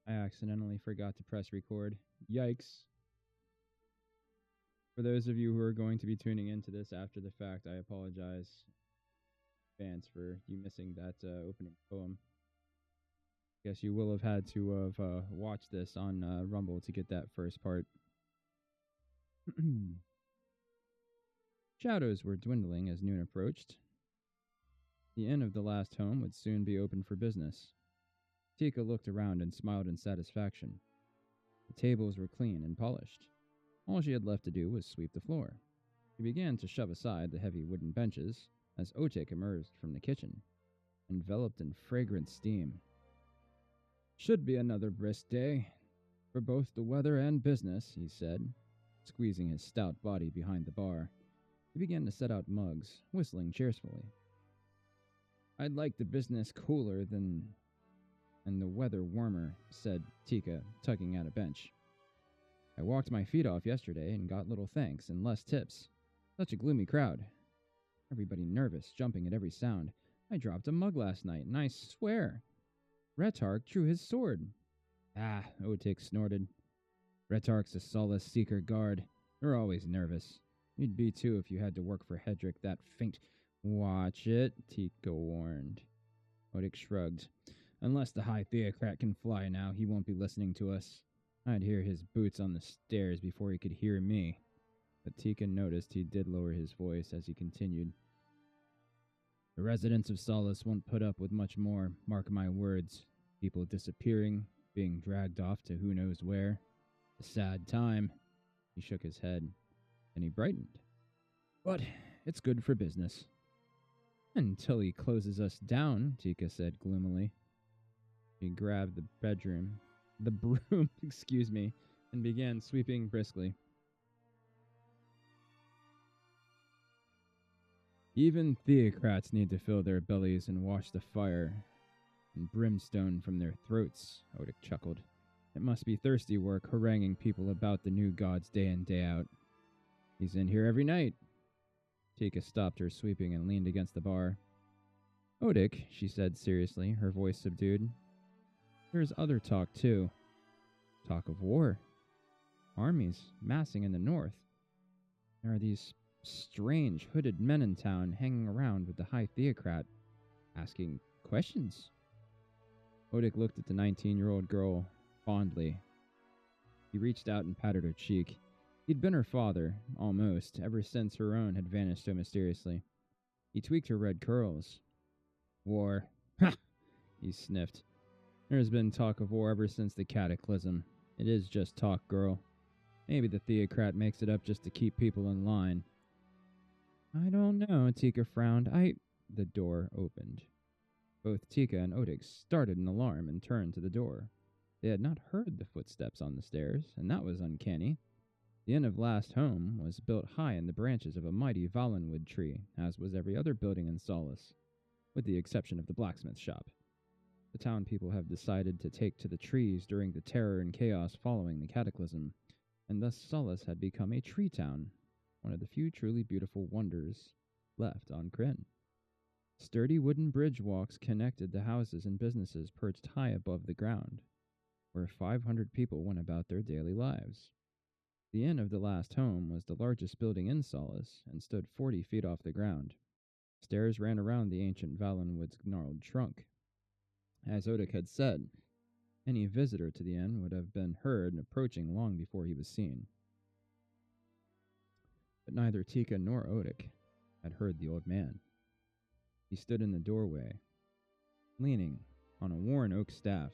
I accidentally forgot to press record. Yikes. For those of you who are going to be tuning into this after the fact, I apologize in advance for you missing that opening poem. Guess you will have had to have watched this on Rumble to get that first part. Shadows were dwindling as noon approached. The inn of the last home would soon be open for business. Tika looked around and smiled in satisfaction. The tables were clean and polished. All she had left to do was sweep the floor. She began to shove aside the heavy wooden benches as Otik emerged from the kitchen, enveloped in fragrant steam. Should be another brisk day, for both the weather and business, he said, squeezing his stout body behind the bar. He began to set out mugs, whistling cheerfully. I'd like the business cooler and the weather warmer, said Tika, tugging at a bench. I walked my feet off yesterday and got little thanks and less tips. Such a gloomy crowd. Everybody nervous, jumping at every sound. I dropped a mug last night, and I swear, Retark drew his sword. Ah, Otik snorted. Retark's a solace seeker guard. They're always nervous. You'd be too if you had to work for Hedrick, that faint. Watch it, Tika warned. Otik shrugged. Unless the High Theocrat can fly now, he won't be listening to us. I'd hear his boots on the stairs before he could hear me. But Tika noticed he did lower his voice as he continued. The residents of Solace won't put up with much more, mark my words. People disappearing, being dragged off to who knows where. A sad time. He shook his head, and he brightened. But it's good for business. Until he closes us down, Tika said gloomily. He grabbed the broom, and began sweeping briskly. Even theocrats need to fill their bellies and wash the fire and brimstone from their throats, Otik chuckled. It must be thirsty work haranguing people about the new gods day in, day out. He's in here every night. Tika stopped her sweeping and leaned against the bar. Otik, she said seriously, her voice subdued. There's other talk, too. Talk of war. Armies massing in the north. There are these strange hooded men in town hanging around with the High Theocrat, asking questions. Otik looked at the 19-year-old girl fondly. He reached out and patted her cheek. He'd been her father, almost, ever since her own had vanished so mysteriously. He tweaked her red curls. War. Ha! He sniffed. There's been talk of war ever since the Cataclysm. It is just talk, girl. Maybe the Theocrat makes it up just to keep people in line. I don't know, Tika frowned. The door opened. Both Tika and Otik started in alarm and turned to the door. They had not heard the footsteps on the stairs, and that was uncanny. The inn of last home was built high in the branches of a mighty Valenwood tree, as was every other building in Solace, with the exception of the blacksmith shop. The town people have decided to take to the trees during the terror and chaos following the cataclysm, and thus Solace had become a tree town, one of the few truly beautiful wonders left on Krynn. Sturdy wooden bridge walks connected the houses and businesses perched high above the ground, where 500 people went about their daily lives. The inn of the last home was the largest building in Solace and stood 40 feet off the ground. Stairs ran around the ancient Valenwood's gnarled trunk. As Otik had said, any visitor to the inn would have been heard approaching long before he was seen. But neither Tika nor Otik had heard the old man. He stood in the doorway, leaning on a worn oak staff,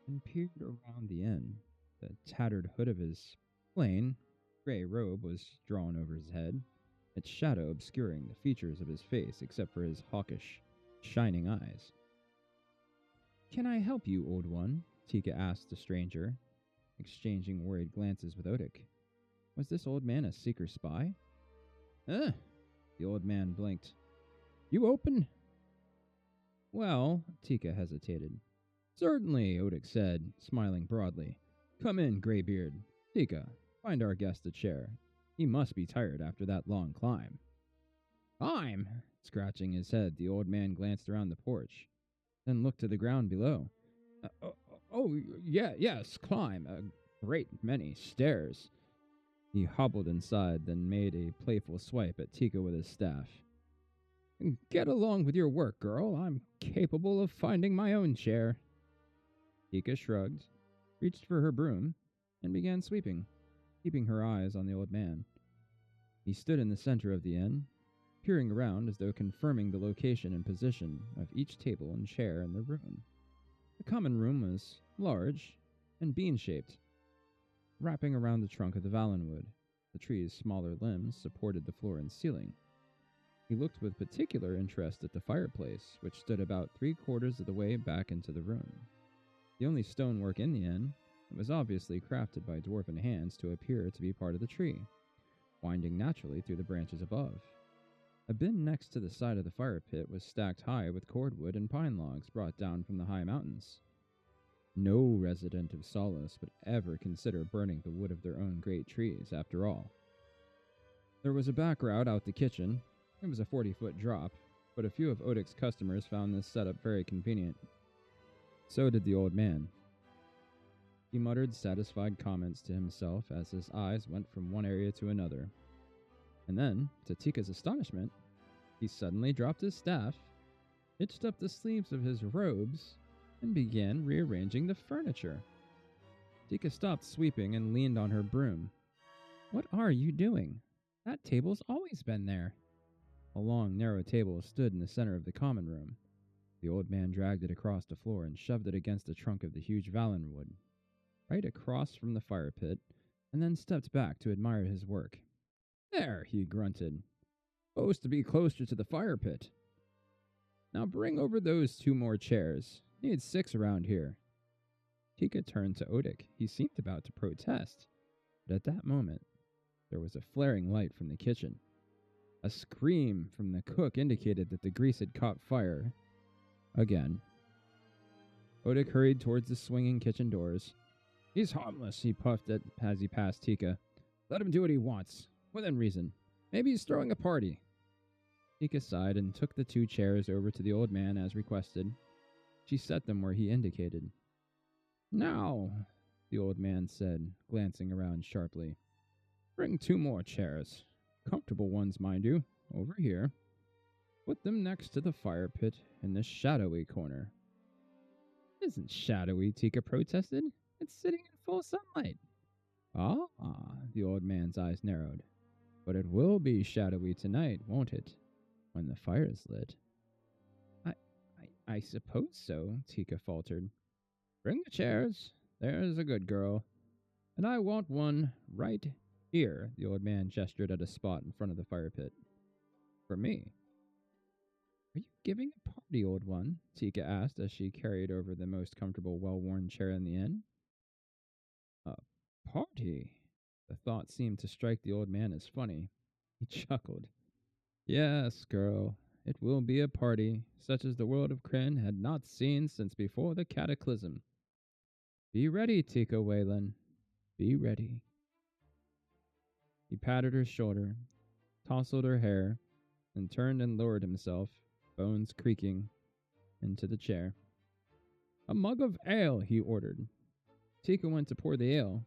and peered around the inn. The tattered hood of his plain, gray robe was drawn over his head, its shadow obscuring the features of his face except for his hawkish, shining eyes. Can I help you, old one? Tika asked the stranger, exchanging worried glances with Otik. Was this old man a seeker spy? The old man blinked. You open? Well, Tika hesitated. Certainly, Otik said, smiling broadly. Come in, Greybeard. Tika, find our guest a chair. He must be tired after that long climb. Climb? Scratching his head, the old man glanced around the porch, then looked to the ground below. Oh, yeah, yes, climb. A great many stairs. He hobbled inside, then made a playful swipe at Tika with his staff. Get along with your work, girl. I'm capable of finding my own chair. Tika shrugged, reached for her broom, and began sweeping, keeping her eyes on the old man. He stood in the center of the inn, peering around as though confirming the location and position of each table and chair in the room. The common room was large and bean-shaped, wrapping around the trunk of the valenwood. The tree's smaller limbs supported the floor and ceiling. He looked with particular interest at the fireplace, which stood about 3/4 of the way back into the room. The only stonework in the inn, it was obviously crafted by dwarven hands to appear to be part of the tree, winding naturally through the branches above. A bin next to the side of the fire pit was stacked high with cordwood and pine logs brought down from the high mountains. No resident of Solace would ever consider burning the wood of their own great trees, after all. There was a back route out the kitchen. It was a 40-foot drop, but a few of Odic's customers found this setup very convenient. So did the old man. He muttered satisfied comments to himself as his eyes went from one area to another. And then, to Tika's astonishment, he suddenly dropped his staff, hitched up the sleeves of his robes, and began rearranging the furniture. Tika stopped sweeping and leaned on her broom. What are you doing? That table's always been there. A long, narrow table stood in the center of the common room. The old man dragged it across the floor and shoved it against the trunk of the huge valenwood, right across from the fire pit, and then stepped back to admire his work. There, he grunted. Supposed to be closer to the fire pit. Now bring over those 2 more chairs. Need 6 around here. Tika turned to Odic. He seemed about to protest, but at that moment, there was a flaring light from the kitchen. A scream from the cook indicated that the grease had caught fire. Again. Odic hurried towards the swinging kitchen doors. He's harmless, he puffed as he passed Tika. Let him do what he wants, within reason. Maybe he's throwing a party. Tika sighed and took the 2 chairs over to the old man as requested. She set them where he indicated. Now, the old man said, glancing around sharply. Bring 2 more chairs. Comfortable ones, mind you, over here. Put them next to the fire pit in the shadowy corner. It isn't shadowy, Tika protested. It's sitting in full sunlight. Ah, the old man's eyes narrowed. But it will be shadowy tonight, won't it? When the fire's lit. I suppose so, Tika faltered. Bring the chairs. There's a good girl. And I want one right here, the old man gestured at a spot in front of the fire pit. For me. Are you giving a party, old one? Tika asked as she carried over the most comfortable, well-worn chair in the inn. A party? The thought seemed to strike the old man as funny. He chuckled. Yes, girl, it will be a party, such as the world of Kryn had not seen since before the cataclysm. Be ready, Tika Whalen. Be ready. He patted her shoulder, tousled her hair, and turned and lowered himself, bones creaking, into the chair. A mug of ale, he ordered. Tika went to pour the ale.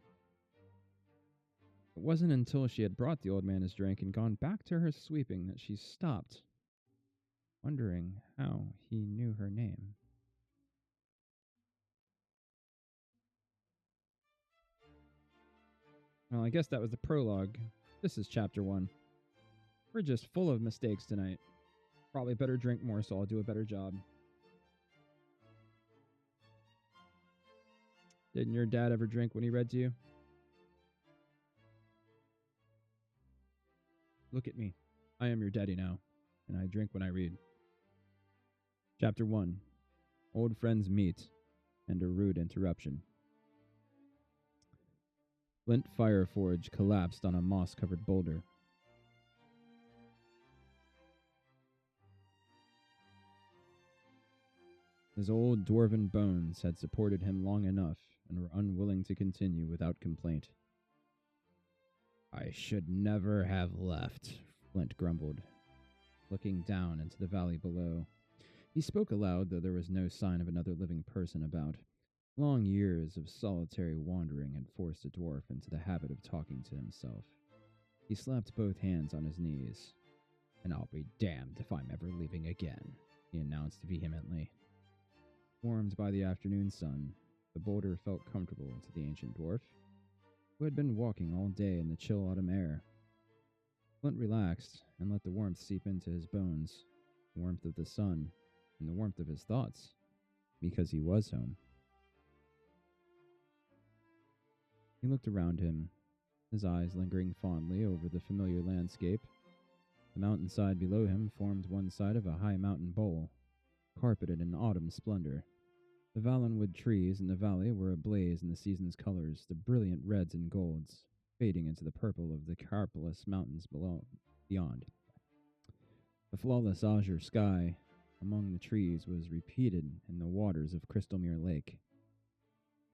It wasn't until she had brought the old man his drink and gone back to her sweeping that she stopped, wondering how he knew her name. Well, I guess that was the prologue. This is chapter 1. We're just full of mistakes tonight. Probably better drink more, so I'll do a better job. Didn't your dad ever drink when he read to you? Look at me. I am your daddy now, and I drink when I read. Chapter 1. Old friends meet, and a rude interruption. Flint Fireforge collapsed on a moss-covered boulder. His old dwarven bones had supported him long enough and were unwilling to continue without complaint. I should never have left, Flint grumbled, looking down into the valley below. He spoke aloud, though there was no sign of another living person about. Long years of solitary wandering had forced the dwarf into the habit of talking to himself. He slapped both hands on his knees. "And I'll be damned if I'm ever leaving again," he announced vehemently. Warmed by the afternoon sun, the boulder felt comfortable to the ancient dwarf, who had been walking all day in the chill autumn air. Flint relaxed and let the warmth seep into his bones, the warmth of the sun, and the warmth of his thoughts, because he was home. He looked around him, his eyes lingering fondly over the familiar landscape. The mountainside below him formed one side of a high mountain bowl, carpeted in autumn splendor. The Valenwood trees in the valley were ablaze in the season's colors, the brilliant reds and golds, fading into the purple of the Carpalus mountains beyond. The flawless azure sky among the trees was repeated in the waters of Crystalmere Lake.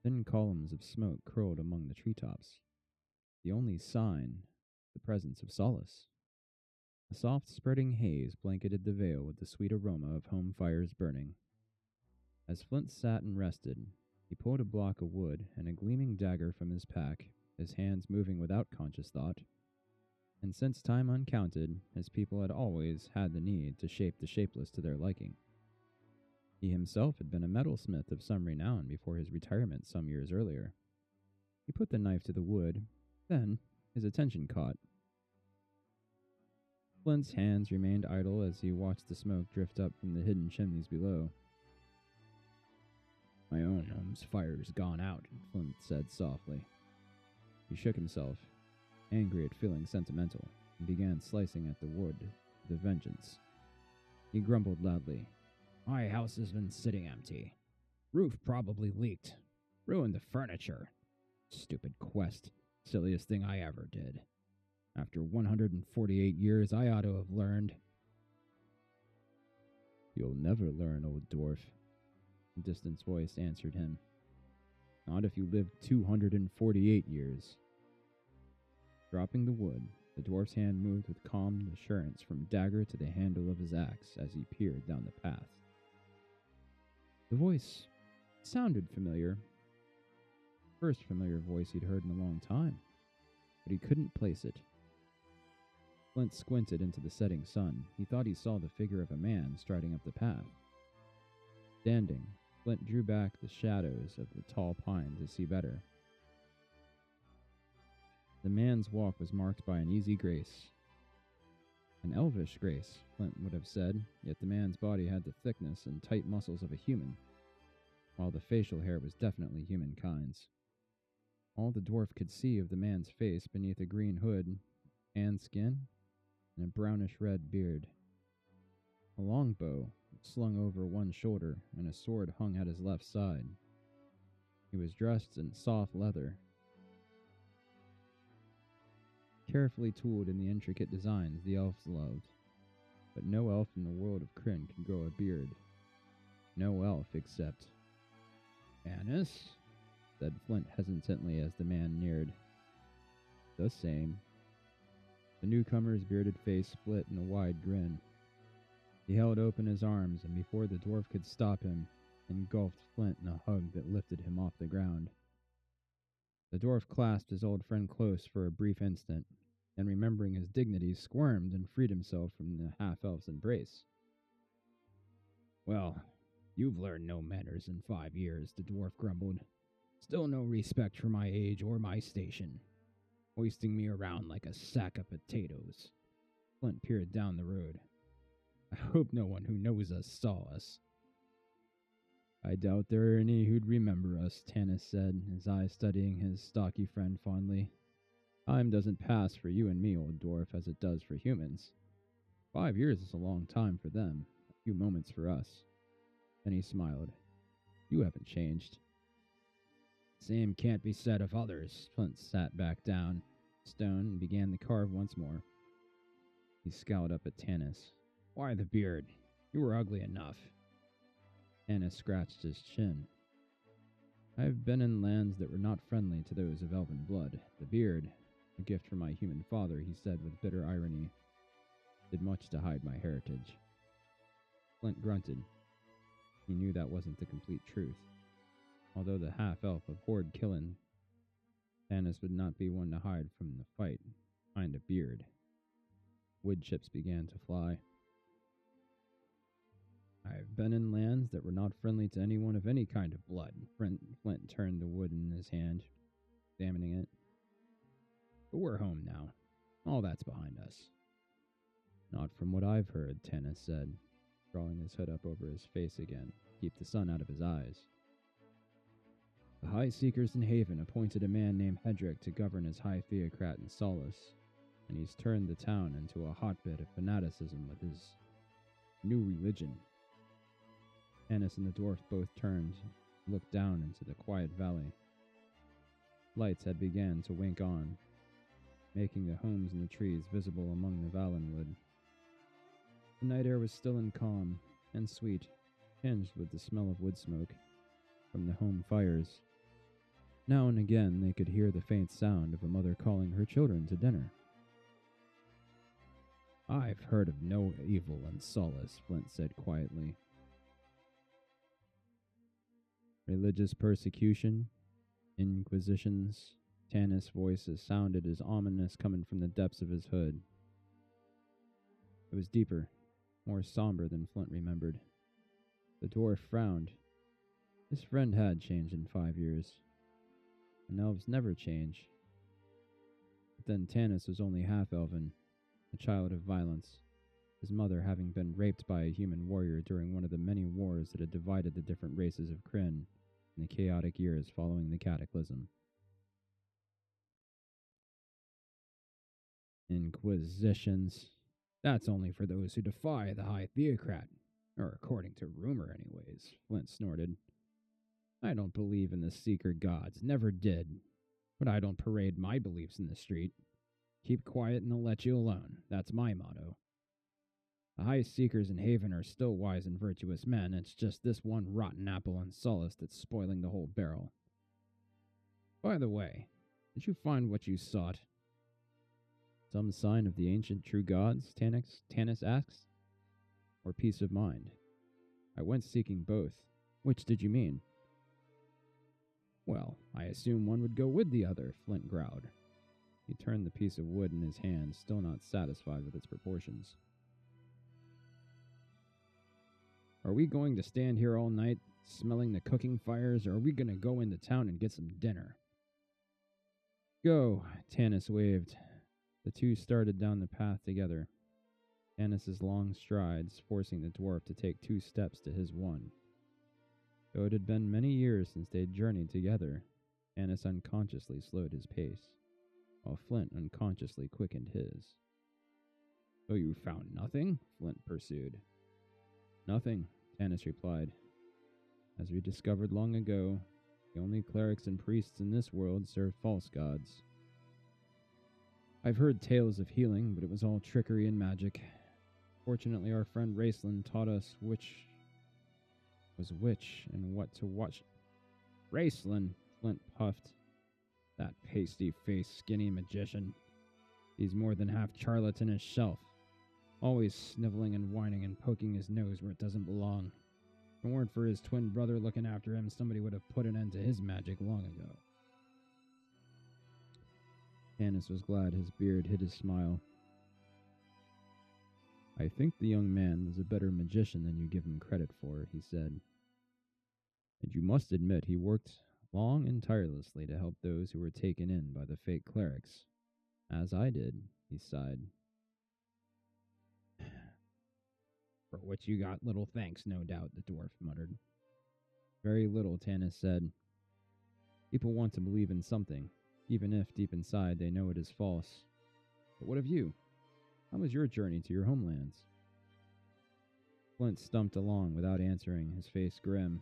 Thin columns of smoke curled among the treetops, the only sign the presence of solace. A soft spreading haze blanketed the vale with the sweet aroma of home fires burning. As Flint sat and rested, he pulled a block of wood and a gleaming dagger from his pack, his hands moving without conscious thought. And since time uncounted, his people had always had the need to shape the shapeless to their liking. He himself had been a metalsmith of some renown before his retirement some years earlier. He put the knife to the wood, then his attention caught. Flint's hands remained idle as he watched the smoke drift up from the hidden chimneys below. "My own home's fire's gone out," Flint said softly. He shook himself, angry at feeling sentimental, and began slicing at the wood with a vengeance. He grumbled loudly. "My house has been sitting empty. Roof probably leaked. Ruined the furniture. Stupid quest. Silliest thing I ever did. After 148 years, I ought to have learned." "You'll never learn, old dwarf," a distant voice answered him. "Not if you live 248 years. Dropping the wood, the dwarf's hand moved with calm assurance from dagger to the handle of his axe as he peered down the path. The voice sounded familiar. First familiar voice he'd heard in a long time, but he couldn't place it. Flint squinted into the setting sun. He thought he saw the figure of a man striding up the path. Standing, Flint drew back the shadows of the tall pine to see better. The man's walk was marked by an easy grace. An elvish grace, Flint would have said, yet the man's body had the thickness and tight muscles of a human, while the facial hair was definitely humankind's. All the dwarf could see of the man's face beneath a green hood, and skin, and a brownish-red beard. A longbow slung over one shoulder, and a sword hung at his left side. He was dressed in soft leather, carefully tooled in the intricate designs the elves loved. But no elf in the world of Kryn could grow a beard. No elf except... "Annis?" said Flint hesitantly as the man neared. "The same." The newcomer's bearded face split in a wide grin. He held open his arms, and before the dwarf could stop him, engulfed Flint in a hug that lifted him off the ground. The dwarf clasped his old friend close for a brief instant, and remembering his dignity, squirmed and freed himself from the half-elf's embrace. "Well, you've learned no manners in 5 years," the dwarf grumbled. "Still no respect for my age or my station. Hoisting me around like a sack of potatoes." Flint peered down the road. "I hope no one who knows us saw us." "I doubt there are any who'd remember us," Tanis said, his eyes studying his stocky friend fondly. "Time doesn't pass for you and me, old dwarf, as it does for humans. 5 years is a long time for them, a few moments for us." Then he smiled. "You haven't changed." "Same can't be said of others." Flint sat back down, stone, and began to carve once more. He scowled up at Tanis. "Why the beard? You were ugly enough." Tanis scratched his chin. "I've been in lands that were not friendly to those of elven blood. The beard, a gift from my human father," he said with bitter irony, "did much to hide my heritage." Flint grunted. He knew that wasn't the complete truth. Although the half-elf abhorred killing, Tanis would not be one to hide from the fight behind a beard. Wood chips began to fly. I've been in lands that were not friendly to anyone of any kind of blood. Flint turned the wood in his hand, examining it. But we're home now. All that's behind us. Not from what I've heard, Tanis said, drawing his hood up over his face again, to keep the sun out of his eyes. The High Seekers in Haven appointed a man named Hedrick to govern as High Theocrat in Solace, and he's turned the town into a hotbed of fanaticism with his new religion. Tanis and the dwarf both turned, looked down into the quiet valley. Lights had begun to wink on, making the homes and the trees visible among the Valenwood. The night air was still and calm, and sweet, tinged with the smell of wood smoke from the home fires. Now and again they could hear the faint sound of a mother calling her children to dinner. I've heard of no evil in Solace, Flint said quietly. Religious persecution, inquisitions. Tanis' voices sounded as ominous coming from the depths of his hood. It was deeper, more somber than Flint remembered. The dwarf frowned. His friend had changed in 5 years, and elves never change. But then Tanis was only half-elven, a child of violence, his mother having been raped by a human warrior during one of the many wars that had divided the different races of Kryn in the chaotic years following the Cataclysm. Inquisitions. That's only for those who defy the High Theocrat, or according to rumor anyways, Flint snorted. I don't believe in the Seeker gods, never did, but I don't parade my beliefs in the street. Keep quiet and I'll let you alone. That's my motto. The High Seekers in Haven are still wise and virtuous men. It's just this one rotten apple in Solace that's spoiling the whole barrel. By the way, did you find what you sought? Some sign of the ancient true gods, Tanis asks? Or peace of mind? I went seeking both. Which did you mean? Well, I assume one would go with the other, Flint growled. He turned the piece of wood in his hand, still not satisfied with its proportions. Are we going to stand here all night, smelling the cooking fires, or are we going to go into town and get some dinner? Go, Tanis waved. The two started down the path together, Tanis' long strides forcing the dwarf to take 2 steps to his 1. Though it had been many years since they'd journeyed together, Tanis unconsciously slowed his pace, while Flint unconsciously quickened his. So you found nothing? Flint pursued. Nothing, Tanis replied. As we discovered long ago, the only clerics and priests in this world serve false gods. I've heard tales of healing, but it was all trickery and magic. Fortunately, our friend Raceland taught us which was which and what to watch. Raceland, Flint puffed. That pasty-faced, skinny magician. He's more than half charlatan as shelf, always sniveling and whining and poking his nose where it doesn't belong. If it weren't for his twin brother looking after him, somebody would have put an end to his magic long ago. Tanis was glad his beard hid his smile. I think the young man was a better magician than you give him credit for, he said. And you must admit he worked long and tirelessly to help those who were taken in by the fake clerics. As I did, he sighed. For which you got little thanks, no doubt, the dwarf muttered. Very little, Tanis said. People want to believe in something, even if deep inside they know it is false. But what of you? How was your journey to your homelands? Flint stumped along without answering, his face grim.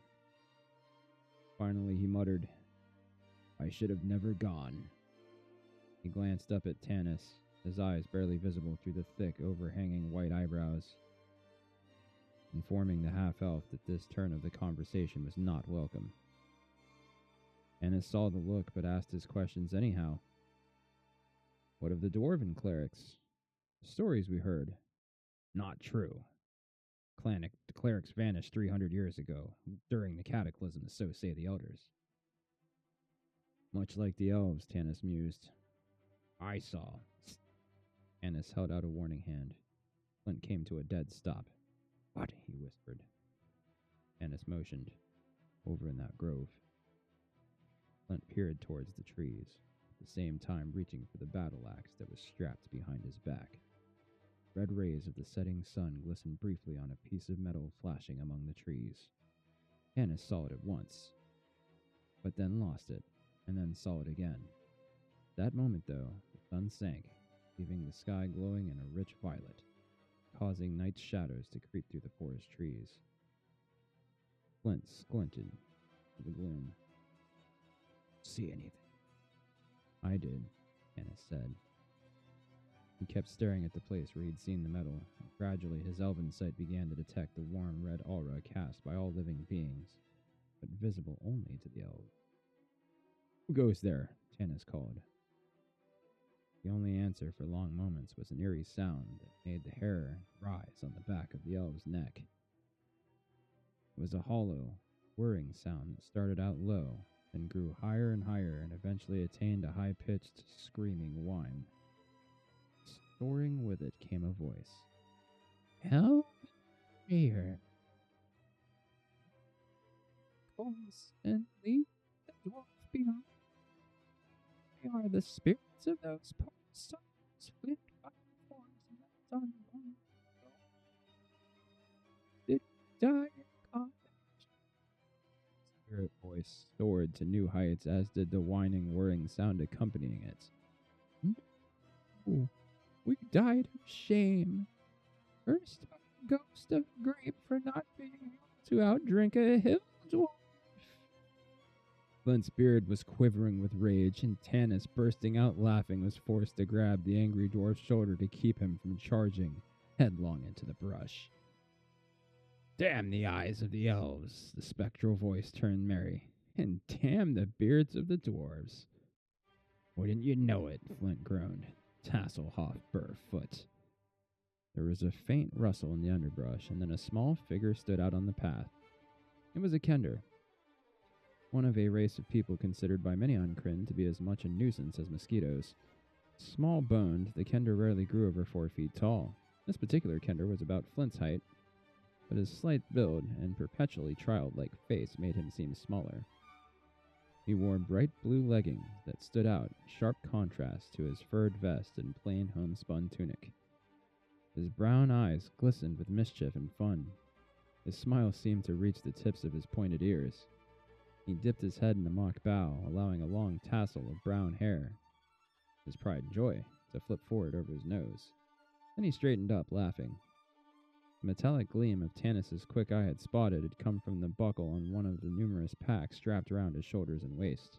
Finally he muttered, I should have never gone. He glanced up at Tanis, his eyes barely visible through the thick, overhanging white eyebrows, informing the half-elf that this turn of the conversation was not welcome. Tanis saw the look, but asked his questions anyhow. What of the dwarven clerics? The stories we heard. Not true. The clerics vanished 300 years ago, during the cataclysm, so say the elders. Much like the elves, Tanis mused. I saw. Tanis held out a warning hand. Flint came to a dead stop. What? He whispered. Tanis motioned. Over in that grove. Flint peered towards the trees, at the same time reaching for the battle axe that was strapped behind his back. Red rays of the setting sun glistened briefly on a piece of metal flashing among the trees. Tanis saw it at once, but then lost it, and then saw it again. That moment, though, the sun sank, leaving the sky glowing in a rich violet, causing night's shadows to creep through the forest trees. Flint squinted into the gloom. See anything? I did, Tanis said. He kept staring at the place where he'd seen the metal, and gradually his elven sight began to detect the warm red aura cast by all living beings, but visible only to the elves. Who goes there? Tanis called. The only answer for long moments was an eerie sound that made the hair rise on the back of the elf's neck. It was a hollow, whirring sound that started out low, then grew higher and higher, and eventually attained a high-pitched, screaming whine. Soaring with it came a voice. Help here. Constantly the dwarf behind. They are the spirits of those past souls, flit by forms that unborn. Did die in combat. Spirit voice soared to new heights, as did the whining, whirring sound accompanying it. No, we died of shame. Cursed by the ghost of grape for not being able to outdrink a hill dwarf. Flint's beard was quivering with rage, and Tanis, bursting out laughing, was forced to grab the angry dwarf's shoulder to keep him from charging headlong into the brush. Damn the eyes of the elves, the spectral voice turned merry, and damn the beards of the dwarves. Wouldn't you know it, Flint groaned. Tasselhoff barefoot. There was a faint rustle in the underbrush, and then a small figure stood out on the path. It was a Kender, one of a race of people considered by many on Kryn to be as much a nuisance as mosquitoes. Small-boned, the Kender rarely grew over 4 feet tall. This particular Kender was about Flint's height, but his slight build and perpetually childlike face made him seem smaller. He wore bright blue leggings that stood out in sharp contrast to his furred vest and plain homespun tunic. His brown eyes glistened with mischief and fun. His smile seemed to reach the tips of his pointed ears. He dipped his head in a mock bow, allowing a long tassel of brown hair, his pride and joy, to flip forward over his nose. Then he straightened up, laughing. The metallic gleam of Tanis's quick eye had spotted had come from the buckle on one of the numerous packs strapped around his shoulders and waist.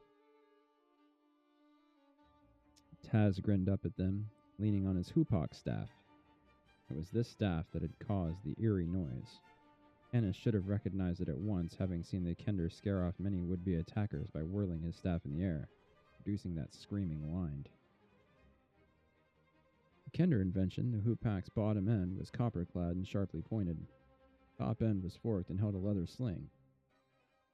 Taz grinned up at them, leaning on his hoopok staff. It was this staff that had caused the eerie noise. Tanis should have recognized it at once, having seen the Kender scare off many would-be attackers by whirling his staff in the air, producing that screaming whine. The Kender invention, the hoopak's bottom end, was copper-clad and sharply pointed. Top end was forked and held a leather sling.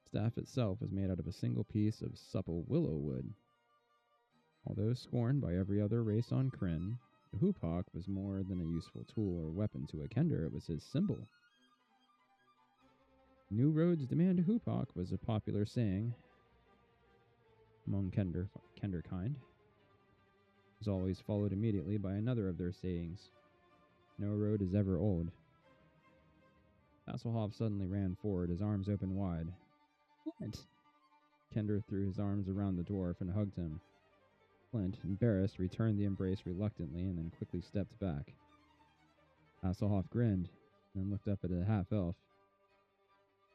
The staff itself was made out of a single piece of supple willow wood. Although scorned by every other race on Kryn, the hoopok was more than a useful tool or weapon to a Kender. It was his symbol. New roads demand a hoopok was a popular saying among Kender kind. It was always followed immediately by another of their sayings. No road is ever old. Hasselhoff suddenly ran forward, his arms open wide. Flint! Kender threw his arms around the dwarf and hugged him. Flint, embarrassed, returned the embrace reluctantly and then quickly stepped back. Hasselhoff grinned, then looked up at the half-elf.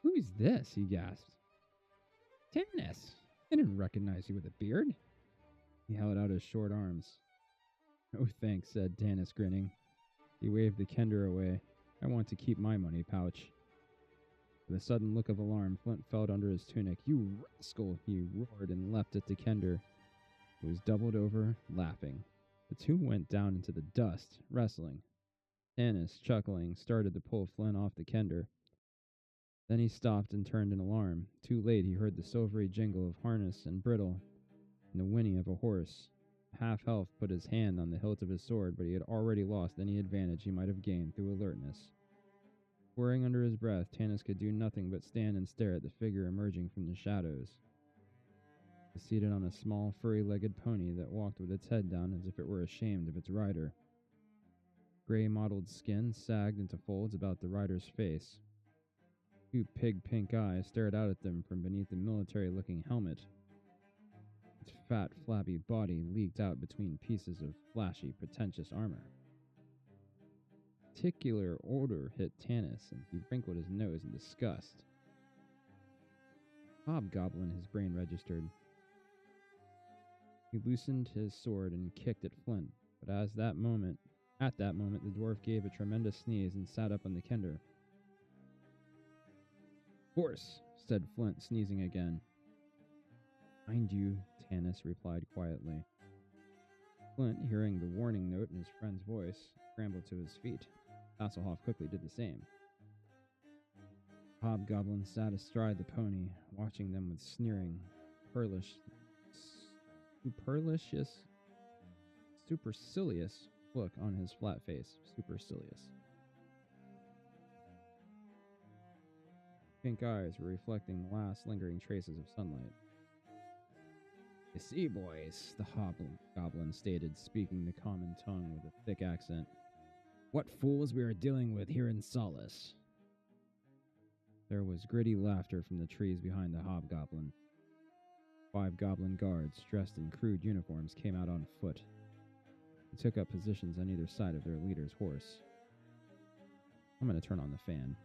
Who's this? He gasped. Tanis! I didn't recognize you with a beard. He held out his short arms. Oh, thanks, said Tanis, grinning. He waved the Kender away. I want to keep my money pouch. With a sudden look of alarm, Flint felt under his tunic. You rascal! He roared and leapt at the Kender, who was doubled over, laughing. The two went down into the dust, wrestling. Tanis, chuckling, started to pull Flint off the Kender. Then he stopped and turned in alarm. Too late, he heard the silvery jingle of harness and bridle, and the whinny of a horse. Half-elf put his hand on the hilt of his sword, but he had already lost any advantage he might have gained through alertness. Swearing under his breath, Tanis could do nothing but stand and stare at the figure emerging from the shadows. He was seated on a small, furry-legged pony that walked with its head down as if it were ashamed of its rider. Gray mottled skin sagged into folds about the rider's face. Two pink eyes stared out at them from beneath the military-looking helmet. Its fat, flabby body leaked out between pieces of flashy, pretentious armor. Particular odor hit Tanis, and he wrinkled his nose in disgust. Hobgoblin, his brain registered. He loosened his sword and kicked at Flint, but at that moment, the dwarf gave a tremendous sneeze and sat up on the kender. "Horse," said Flint, sneezing again. "Mind you," Tanis replied quietly. Flint, hearing the warning note in his friend's voice, scrambled to his feet. Hasselhoff quickly did the same. Hobgoblin sat astride the pony, watching them with sneering, supercilious look on his flat face. Supercilious. Pink eyes were reflecting the last lingering traces of sunlight. "You see, boys," the hobgoblin stated, speaking the common tongue with a thick accent, "what fools we are dealing with here in Solace." There was gritty laughter from the trees behind the hobgoblin. 5 goblin guards, dressed in crude uniforms, came out on foot. They took up positions on either side of their leader's horse. I'm going to turn on the fan.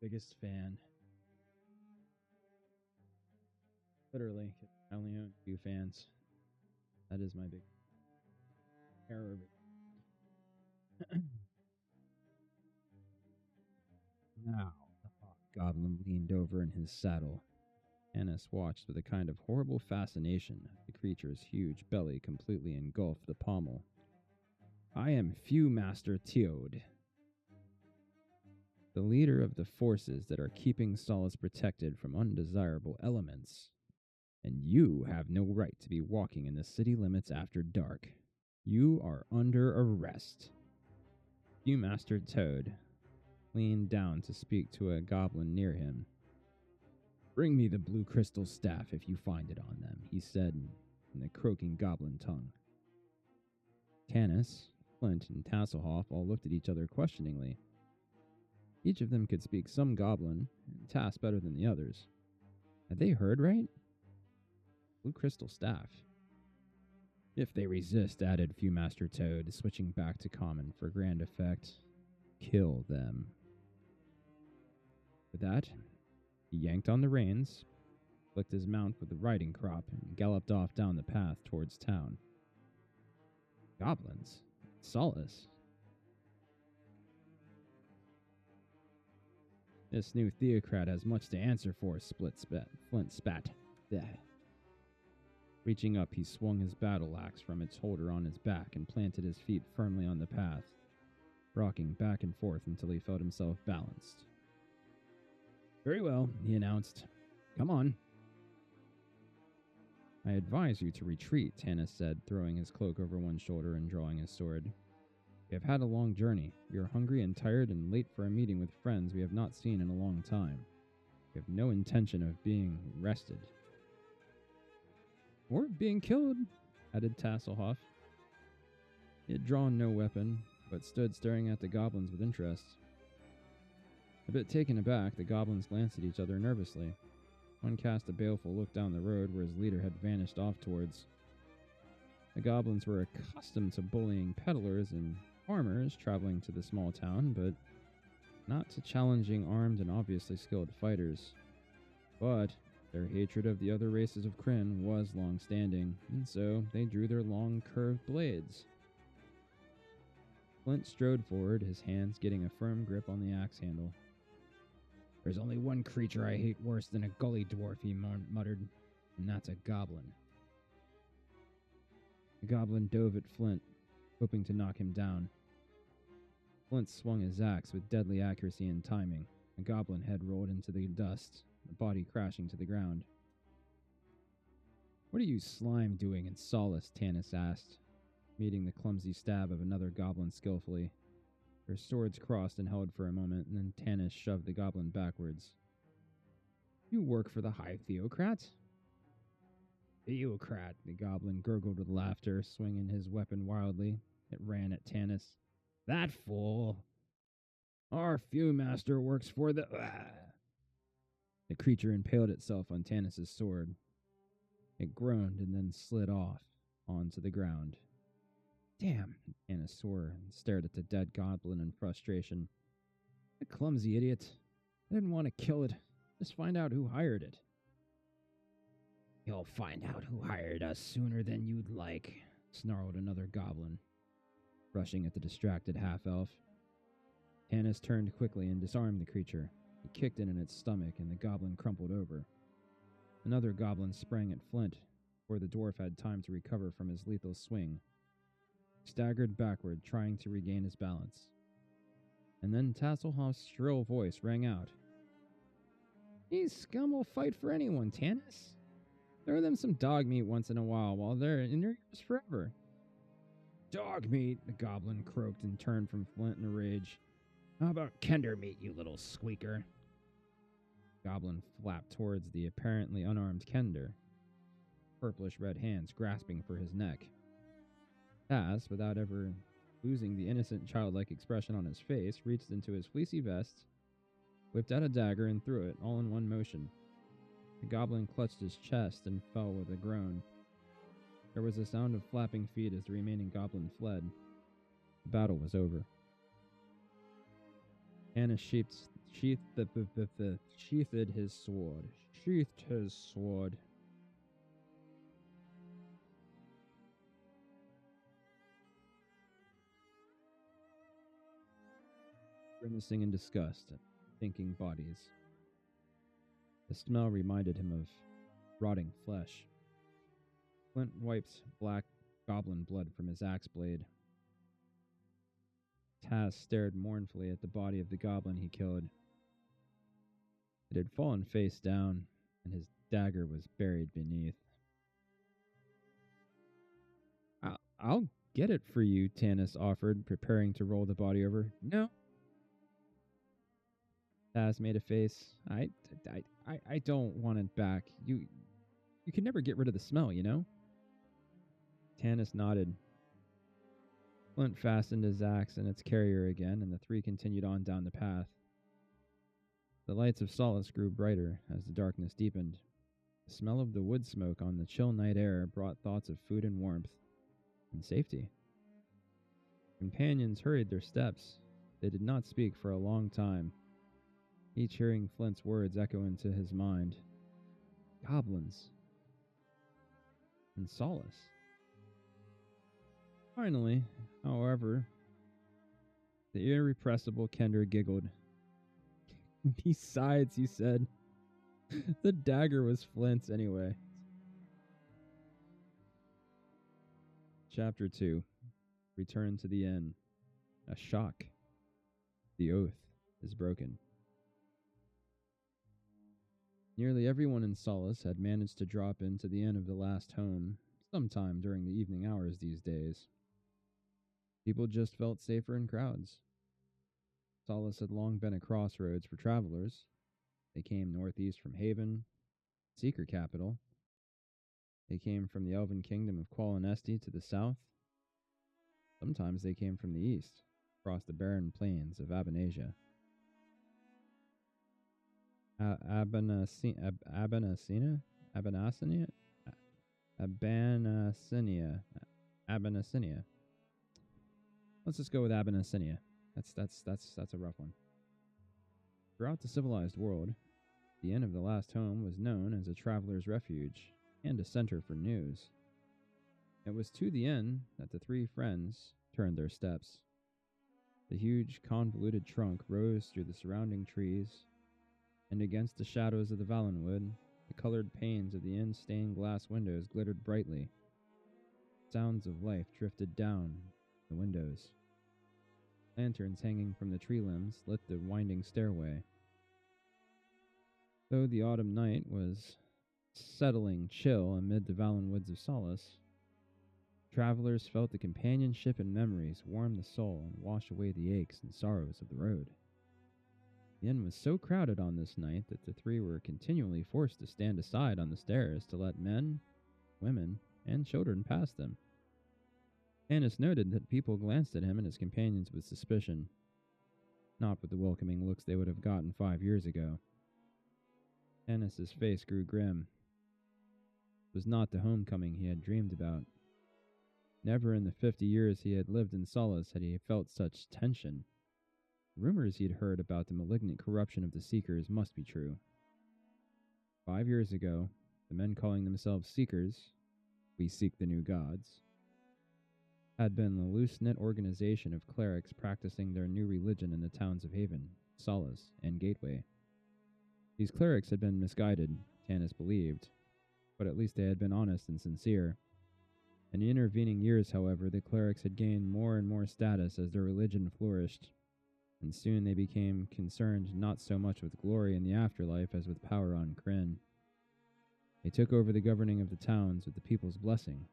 Biggest fan. Literally, I only own 2 fans. That is my big error. Now, the hobgoblin leaned over in his saddle. Tanis watched with a kind of horrible fascination as the creature's huge belly completely engulfed the pommel. "I am Viewmaster Teod, the leader of the forces that are keeping Solace protected from undesirable elements. And you have no right to be walking in the city limits after dark. You are under arrest." Viewmaster Toad leaned down to speak to a goblin near him. "Bring me the blue crystal staff if you find it on them," he said in the croaking goblin tongue. Tanis, Flint, and Hasselhoff all looked at each other questioningly. Each of them could speak some goblin, and Tass better than the others. Had they heard right? Blue crystal staff. "If they resist," added Viewmaster Toad, switching back to common for grand effect, "kill them." With that, he yanked on the reins, flicked his mount with the riding crop, and galloped off down the path towards town. Goblins? Solace? "This new theocrat has much to answer for," Flint spat. Blech. Reaching up, he swung his battle axe from its holder on his back and planted his feet firmly on the path, rocking back and forth until he felt himself balanced. "Very well," he announced. "Come on." "I advise you to retreat," Tanis said, throwing his cloak over one shoulder and drawing his sword. "We have had a long journey. We are hungry and tired and late for a meeting with friends we have not seen in a long time. We have no intention of being arrested." "Or being killed," added Hasselhoff. He had drawn no weapon, but stood staring at the goblins with interest. A bit taken aback, the goblins glanced at each other nervously. One cast a baleful look down the road where his leader had vanished off towards. The goblins were accustomed to bullying peddlers and farmers traveling to the small town, but not to challenging armed and obviously skilled fighters. But their hatred of the other races of Kryn was long-standing, and so they drew their long, curved blades. Flint strode forward, his hands getting a firm grip on the axe handle. There's only one creature I hate worse than a gully dwarf, he muttered, and that's a goblin. The goblin dove at Flint, hoping to knock him down. Flint swung his axe with deadly accuracy and timing. The goblin head rolled into the dust, the body crashing to the ground. What are you slime doing in Solace? Tanis asked, meeting the clumsy stab of another goblin skillfully. Their swords crossed and held for a moment, and then Tanis shoved the goblin backwards. You work for the High Theocrat? Theocrat, the goblin gurgled with laughter, swinging his weapon wildly. It ran at Tanis. That fool! Our Fewmaster works for the... The creature impaled itself on Tanis' sword. It groaned and then slid off onto the ground. Damn, Tanis swore and stared at the dead goblin in frustration. A clumsy idiot. I didn't want to kill it. Just find out who hired it. You'll find out who hired us sooner than you'd like, snarled another goblin, rushing at the distracted half-elf. Tanis turned quickly and disarmed the creature. He kicked it in its stomach, and the goblin crumpled over. Another goblin sprang at Flint, before the dwarf had time to recover from his lethal swing. He staggered backward, trying to regain his balance. And then Tasselhoff's shrill voice rang out. These scum will fight for anyone, Tanis. Throw them some dog meat once in a while they're in your ears forever. Dog meat, the goblin croaked and turned from Flint in a rage. How about kender meat, you little squeaker? Goblin flapped towards the apparently unarmed Kender, purplish-red hands grasping for his neck. Taz, without ever losing the innocent childlike expression on his face, reached into his fleecy vest, whipped out a dagger, and threw it, all in one motion. The goblin clutched his chest and fell with a groan. There was a sound of flapping feet as the remaining goblin fled. The battle was over. Anna sheathed his sword. Sheathed his sword. Grimacing in disgust at thinking bodies. The smell reminded him of rotting flesh. Flint wiped black goblin blood from his axe blade. Taz stared mournfully at the body of the goblin he killed. It had fallen face down, and his dagger was buried beneath. I'll get it for you, Tanis offered, preparing to roll the body over. No. Taz made a face. I don't want it back. You can never get rid of the smell, you know? Tanis nodded. Flint fastened his axe in its carrier again, and the three continued on down the path. The lights of Solace grew brighter as the darkness deepened. The smell of the wood smoke on the chill night air brought thoughts of food and warmth, and safety. Companions hurried their steps. They did not speak for a long time, each hearing Flint's words echo into his mind. Goblins. And Solace. Finally, however, the irrepressible Kender giggled. Besides, he said, the dagger was Flint's anyway. Chapter 2. Return to the inn. A shock. The oath is broken. Nearly everyone in Solace had managed to drop into the inn of the last home sometime during the evening hours these days. People just felt safer in crowds. Solace had long been a crossroads for travelers. They came northeast from Haven, Seeker capital. They came from the elven kingdom of Qualinesti to the south. Sometimes they came from the east, across the barren plains of Abanasia. Abanasinia. Let's just go with Abanasinia. That's a rough one. Throughout the civilized world, the inn of the last home was known as a traveler's refuge and a center for news. It was to the inn that the three friends turned their steps. The huge, convoluted trunk rose through the surrounding trees, and against the shadows of the Valenwood, the colored panes of the inn-stained glass windows glittered brightly. Sounds of life drifted down the windows. Lanterns hanging from the tree limbs lit the winding stairway. Though the autumn night was settling chill amid the Valenwoods of Solace, travelers felt the companionship and memories warm the soul and wash away the aches and sorrows of the road. The inn was so crowded on this night that the three were continually forced to stand aside on the stairs to let men, women, and children pass them. Tanis noted that people glanced at him and his companions with suspicion, not with the welcoming looks they would have gotten 5 years ago. Tanis's face grew grim. It was not the homecoming he had dreamed about. Never in the 50 years he had lived in Solace had he felt such tension. Rumors he'd heard about the malignant corruption of the Seekers must be true. 5 years ago, the men calling themselves Seekers, we seek the new gods, had been a loose-knit organization of clerics practicing their new religion in the towns of Haven, Solace, and Gateway. These clerics had been misguided, Tanis believed, but at least they had been honest and sincere. In the intervening years, however, the clerics had gained more and more status as their religion flourished, and soon they became concerned not so much with glory in the afterlife as with power on Krynn. They took over the governing of the towns with the people's blessing.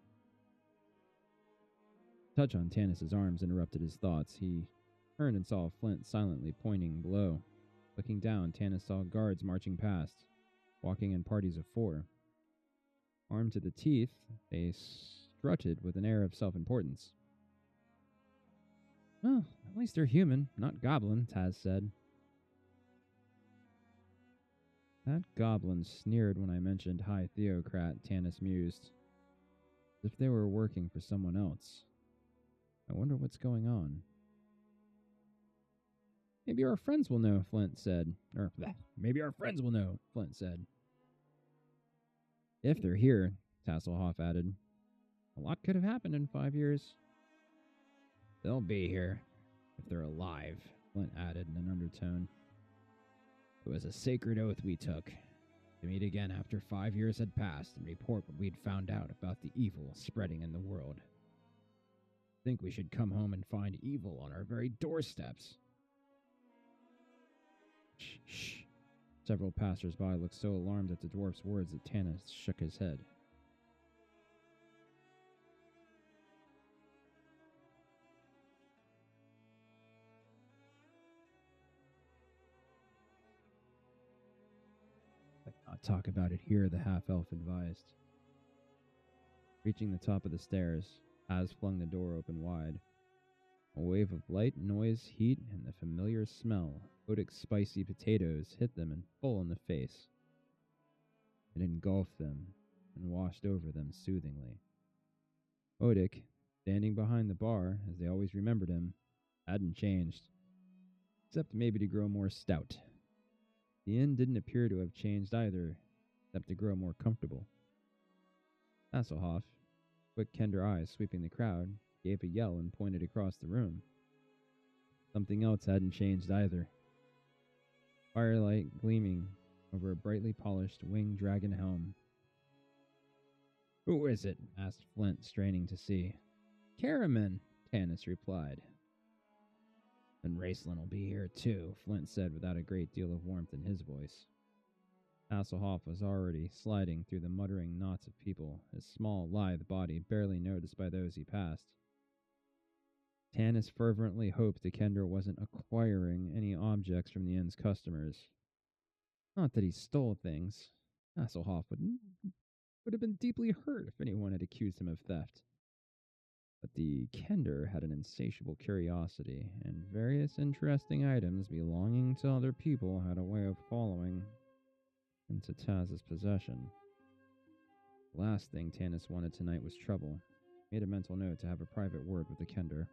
A touch on Tanis's arms interrupted his thoughts. He turned and saw Flint silently pointing below. Looking down, Tanis saw guards marching past, walking in parties of 4. Armed to the teeth, they strutted with an air of self-importance. "Well, at least they're human, not goblin," Taz said. "That goblin sneered when I mentioned High Theocrat," Tanis mused. "As if they were working for someone else. I wonder what's going on." "Maybe our friends will know," Flint said. Maybe our friends will know, Flint said. "If they're here," Tasselhoff added. "A lot could have happened in 5 years." "They'll be here, if they're alive," Flint added in an undertone. "It was a sacred oath we took, to meet again after 5 years had passed and report what we'd found out about the evil spreading in the world. I think we should come home and find evil on our very doorsteps." "Shh, shh." Several passers-by looked so alarmed at the dwarf's words that Tanis shook his head. "Let's not talk about it here," the half-elf advised. Reaching the top of the stairs, Az flung the door open wide. A wave of light, noise, heat, and the familiar smell of Odic's spicy potatoes hit them in full in the face. It engulfed them and washed over them soothingly. Odic, standing behind the bar as they always remembered him, hadn't changed, except maybe to grow more stout. The inn didn't appear to have changed either, except to grow more comfortable. Hasselhoff, quick Kender eyes sweeping the crowd, gave a yell and pointed across the room. Something else hadn't changed either. Firelight gleaming over a brightly polished winged dragon helm. "Who is it?" asked Flint, straining to see. "Caraman," Tanis replied. "And Raceland will be here too," Flint said without a great deal of warmth in his voice. Hasselhoff was already sliding through the muttering knots of people, his small, lithe body barely noticed by those he passed. Tanis fervently hoped the Kender wasn't acquiring any objects from the inn's customers. Not that he stole things. Hasselhoff would have been deeply hurt if anyone had accused him of theft. But the Kender had an insatiable curiosity, and various interesting items belonging to other people had a way of following into Taz's possession. The last thing Tanis wanted tonight was trouble. He made a mental note to have a private word with the Kender.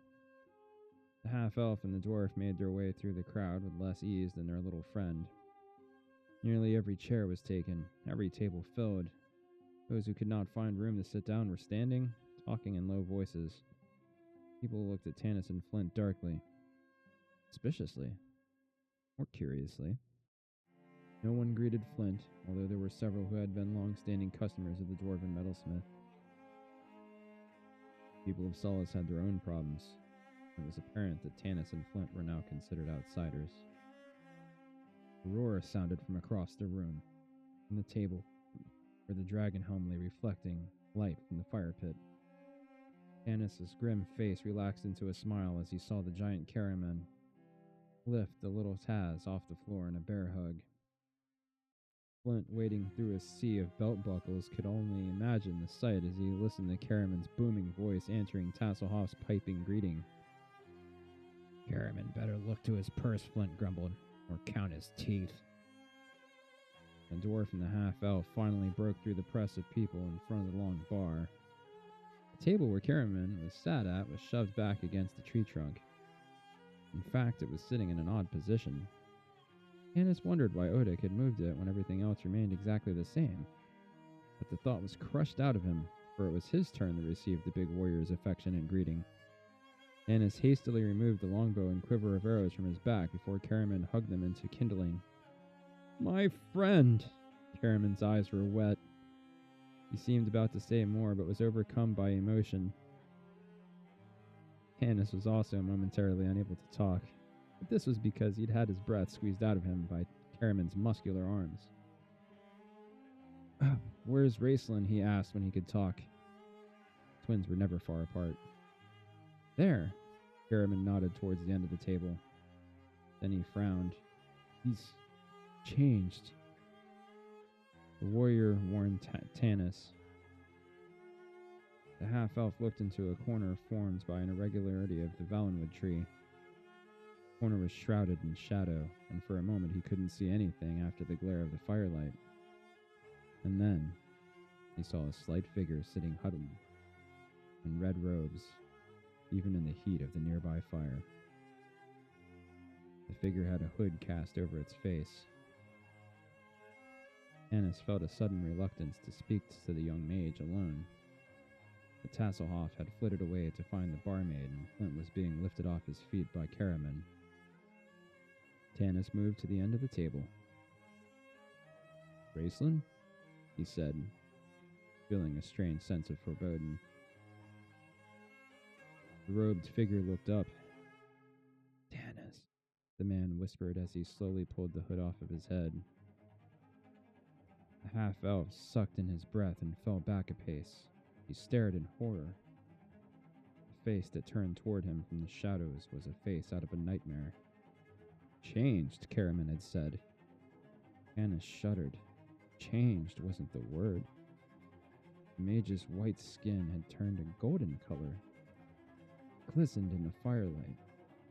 The half-elf and the dwarf made their way through the crowd with less ease than their little friend. Nearly every chair was taken, every table filled. Those who could not find room to sit down were standing, talking in low voices. People looked at Tanis and Flint darkly, suspiciously, or curiously. No one greeted Flint, although there were several who had been long-standing customers of the dwarven metalsmith. People of Solace had their own problems. It was apparent that Tanis and Flint were now considered outsiders. A roar sounded from across the room, from the table, where the dragon helm lay reflecting light from the fire pit. Tanis's grim face relaxed into a smile as he saw the giant Caraman lift the little Taz off the floor in a bear hug. Flint, wading through a sea of belt buckles, could only imagine the sight as he listened to Caraman's booming voice answering Tasselhoff's piping greeting. Caraman better look to his purse, Flint grumbled, or count his teeth. The dwarf and the half-elf finally broke through the press of people in front of the long bar. The table where Caraman was sat at was shoved back against the tree trunk. In fact, it was sitting in an odd position. Tanis wondered why Odic had moved it when everything else remained exactly the same. But the thought was crushed out of him, for it was his turn to receive the big warrior's affectionate greeting. Tanis hastily removed the longbow and quiver of arrows from his back before Caraman hugged them into kindling. "My friend!" Caraman's eyes were wet. He seemed about to say more, but was overcome by emotion. Tanis was also momentarily unable to talk, but this was because he'd had his breath squeezed out of him by Caraman's muscular arms. "Where's Raceland?" he asked when he could talk. Twins were never far apart. "There." Caraman nodded towards the end of the table. Then he frowned. "He's changed." The warrior warned Tanis. The half-elf looked into a corner formed by an irregularity of the Valenwood tree. The corner was shrouded in shadow, and for a moment he couldn't see anything after the glare of the firelight. And then he saw a slight figure sitting huddled in red robes, even in the heat of the nearby fire. The figure had a hood cast over its face. Tanis felt a sudden reluctance to speak to the young mage alone. The Tasselhoff had flitted away to find the barmaid, and Flint was being lifted off his feet by Caraman. Tanis moved to the end of the table. "Raceland?" he said, feeling a strange sense of foreboding. The robed figure looked up. "Tanis," the man whispered as he slowly pulled the hood off of his head. The half-elf sucked in his breath and fell back a pace. He stared in horror. The face that turned toward him from the shadows was a face out of a nightmare. "Changed," Caraman had said. Tanis shuddered. Changed wasn't the word. The mage's white skin had turned a golden color. It glistened in the firelight,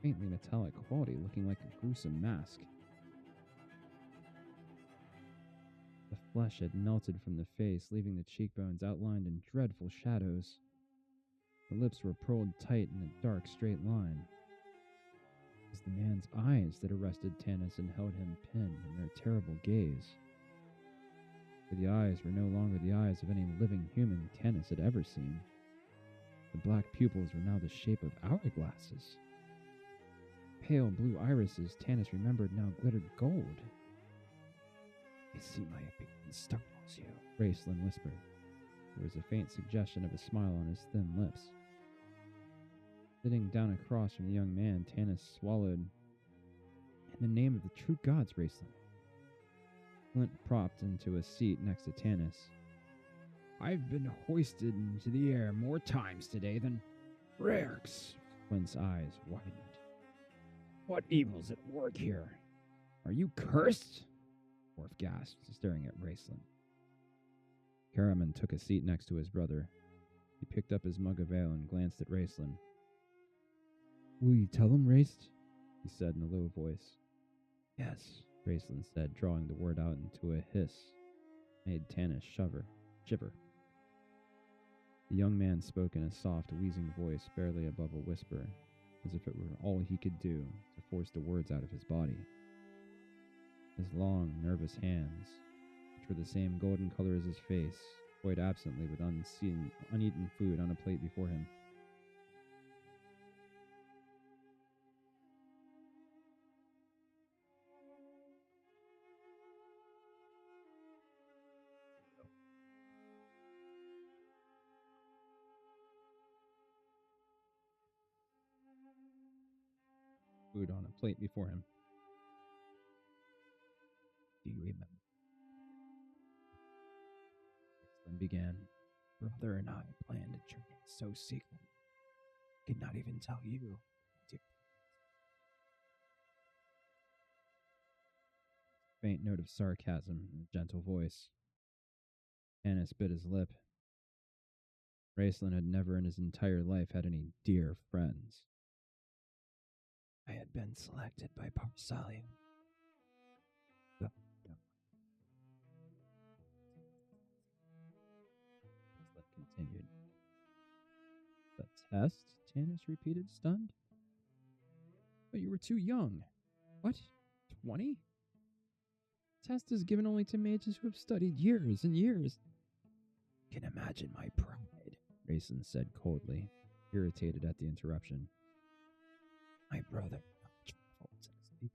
faintly metallic quality, looking like a gruesome mask. The flesh had melted from the face, leaving the cheekbones outlined in dreadful shadows. The lips were pulled tight in a dark, straight line. It was the man's eyes that arrested Tanis and held him pinned in their terrible gaze. For the eyes were no longer the eyes of any living human Tanis had ever seen. The black pupils were now the shape of hourglasses. Pale blue irises Tanis remembered now glittered gold. "I see my opinion startles you," Raceland whispered. There was a faint suggestion of a smile on his thin lips. Sitting down across from the young man, Tanis swallowed. "In the name of the true gods, Raceland." Flint propped into a seat next to Tanis. "I've been hoisted into the air more times today than Rarks." Flint's eyes widened. "What evil's at work here? Are you cursed?" Orf gasped, staring at Raceland. Caraman took a seat next to his brother. He picked up his mug of ale and glanced at Raceland. "Will you tell him, Race?" he said in a low voice. "Yes," Raceland said, drawing the word out into a hiss. Made Tanis shiver. The young man spoke in a soft, wheezing voice barely above a whisper, as if it were all he could do to force the words out of his body. His long, nervous hands, which were the same golden color as his face, toyed absently with uneaten food on a plate before him. food on a plate before him. Do you remember? Hickman began. Brother and I planned a journey so secret, could not even tell you. Faint note of sarcasm in a gentle voice. Tanis bit his lip. Raceland had never in his entire life had any dear friends. I had been selected by Parsalian. The continued. The test? Tanis repeated, stunned. But you were too young. What? 20? Test is given only to mages who have studied years and years. Can imagine my pride, Raceland said coldly, irritated at the interruption. My brother traveled to this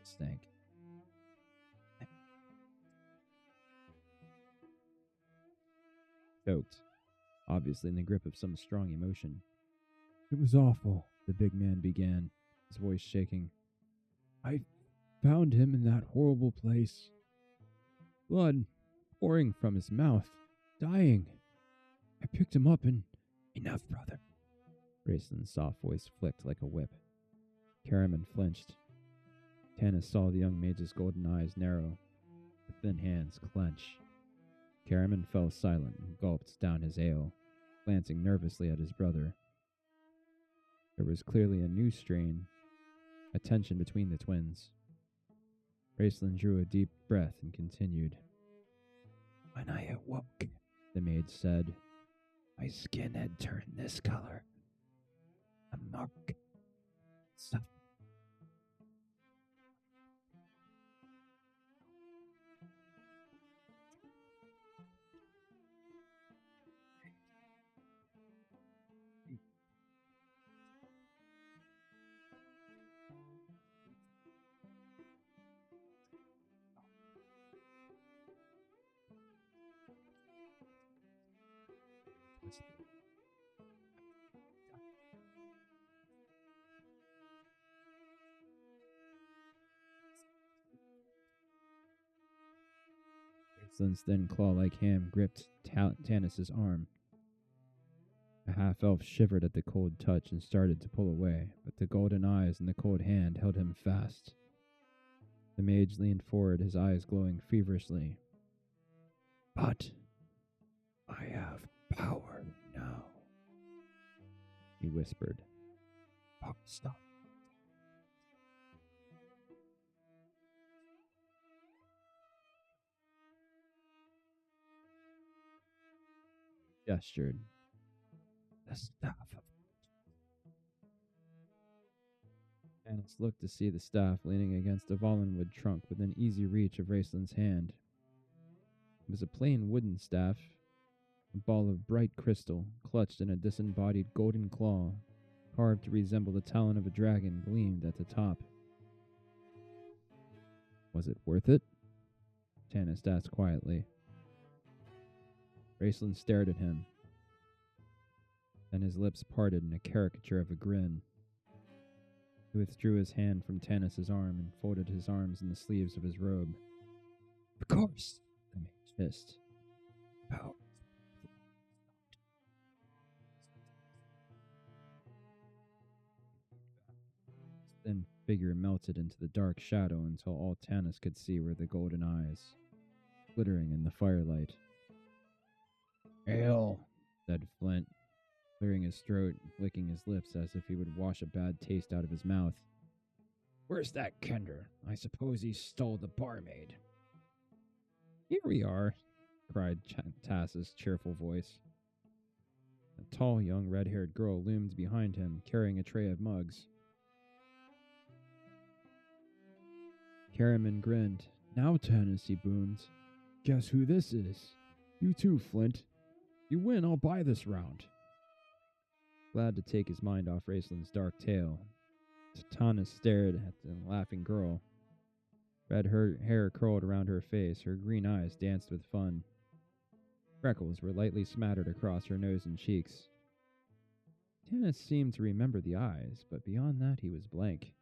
Stank. Choked, obviously in the grip of some strong emotion. It was awful, the big man began, his voice shaking. I found him in that horrible place. Blood pouring from his mouth, dying. I picked him up and... Enough, brother. Raceland's soft voice flicked like a whip. Karaman flinched. Tanis saw the young mage's golden eyes narrow, the thin hands clench. Karaman fell silent and gulped down his ale, glancing nervously at his brother. There was clearly a new strain, a tension between the twins. Raceland drew a deep breath and continued. When I awoke, the mage said, my skin had turned this color. A mark. Suffering. Raceland's thin claw-like hand gripped Tanis's arm. The half-elf shivered at the cold touch and started to pull away, but the golden eyes and the cold hand held him fast. The mage leaned forward, his eyes glowing feverishly. But I have power now, he whispered. Stop. Gestured. The staff of... Tanis looked to see the staff leaning against a Vollenwood trunk within easy reach of Raceland's hand. It was a plain wooden staff, a ball of bright crystal, clutched in a disembodied golden claw, carved to resemble the talon of a dragon, gleamed at the top. Was it worth it? Tanis asked quietly. Raceland stared at him. Then his lips parted in a caricature of a grin. He withdrew his hand from Tanis's arm and folded his arms in the sleeves of his robe. Of course, the mage hissed. Power. His thin figure melted into the dark shadow until all Tanis could see were the golden eyes, glittering in the firelight. Ale, said Flint, clearing his throat, licking his lips as if he would wash a bad taste out of his mouth. Where's that Kender? I suppose he stole the barmaid. Here we are, cried Tass's cheerful voice. A tall, young, red-haired girl loomed behind him, carrying a tray of mugs. Karaman grinned. Now, Tanis, he boomed. Guess who this is? You too, Flint. You win, I'll buy this round. Glad to take his mind off Raceland's dark tale, Tanis stared at the laughing girl. Red hair curled around her face, her green eyes danced with fun. Freckles were lightly smattered across her nose and cheeks. Tanis seemed to remember the eyes, but beyond that he was blank.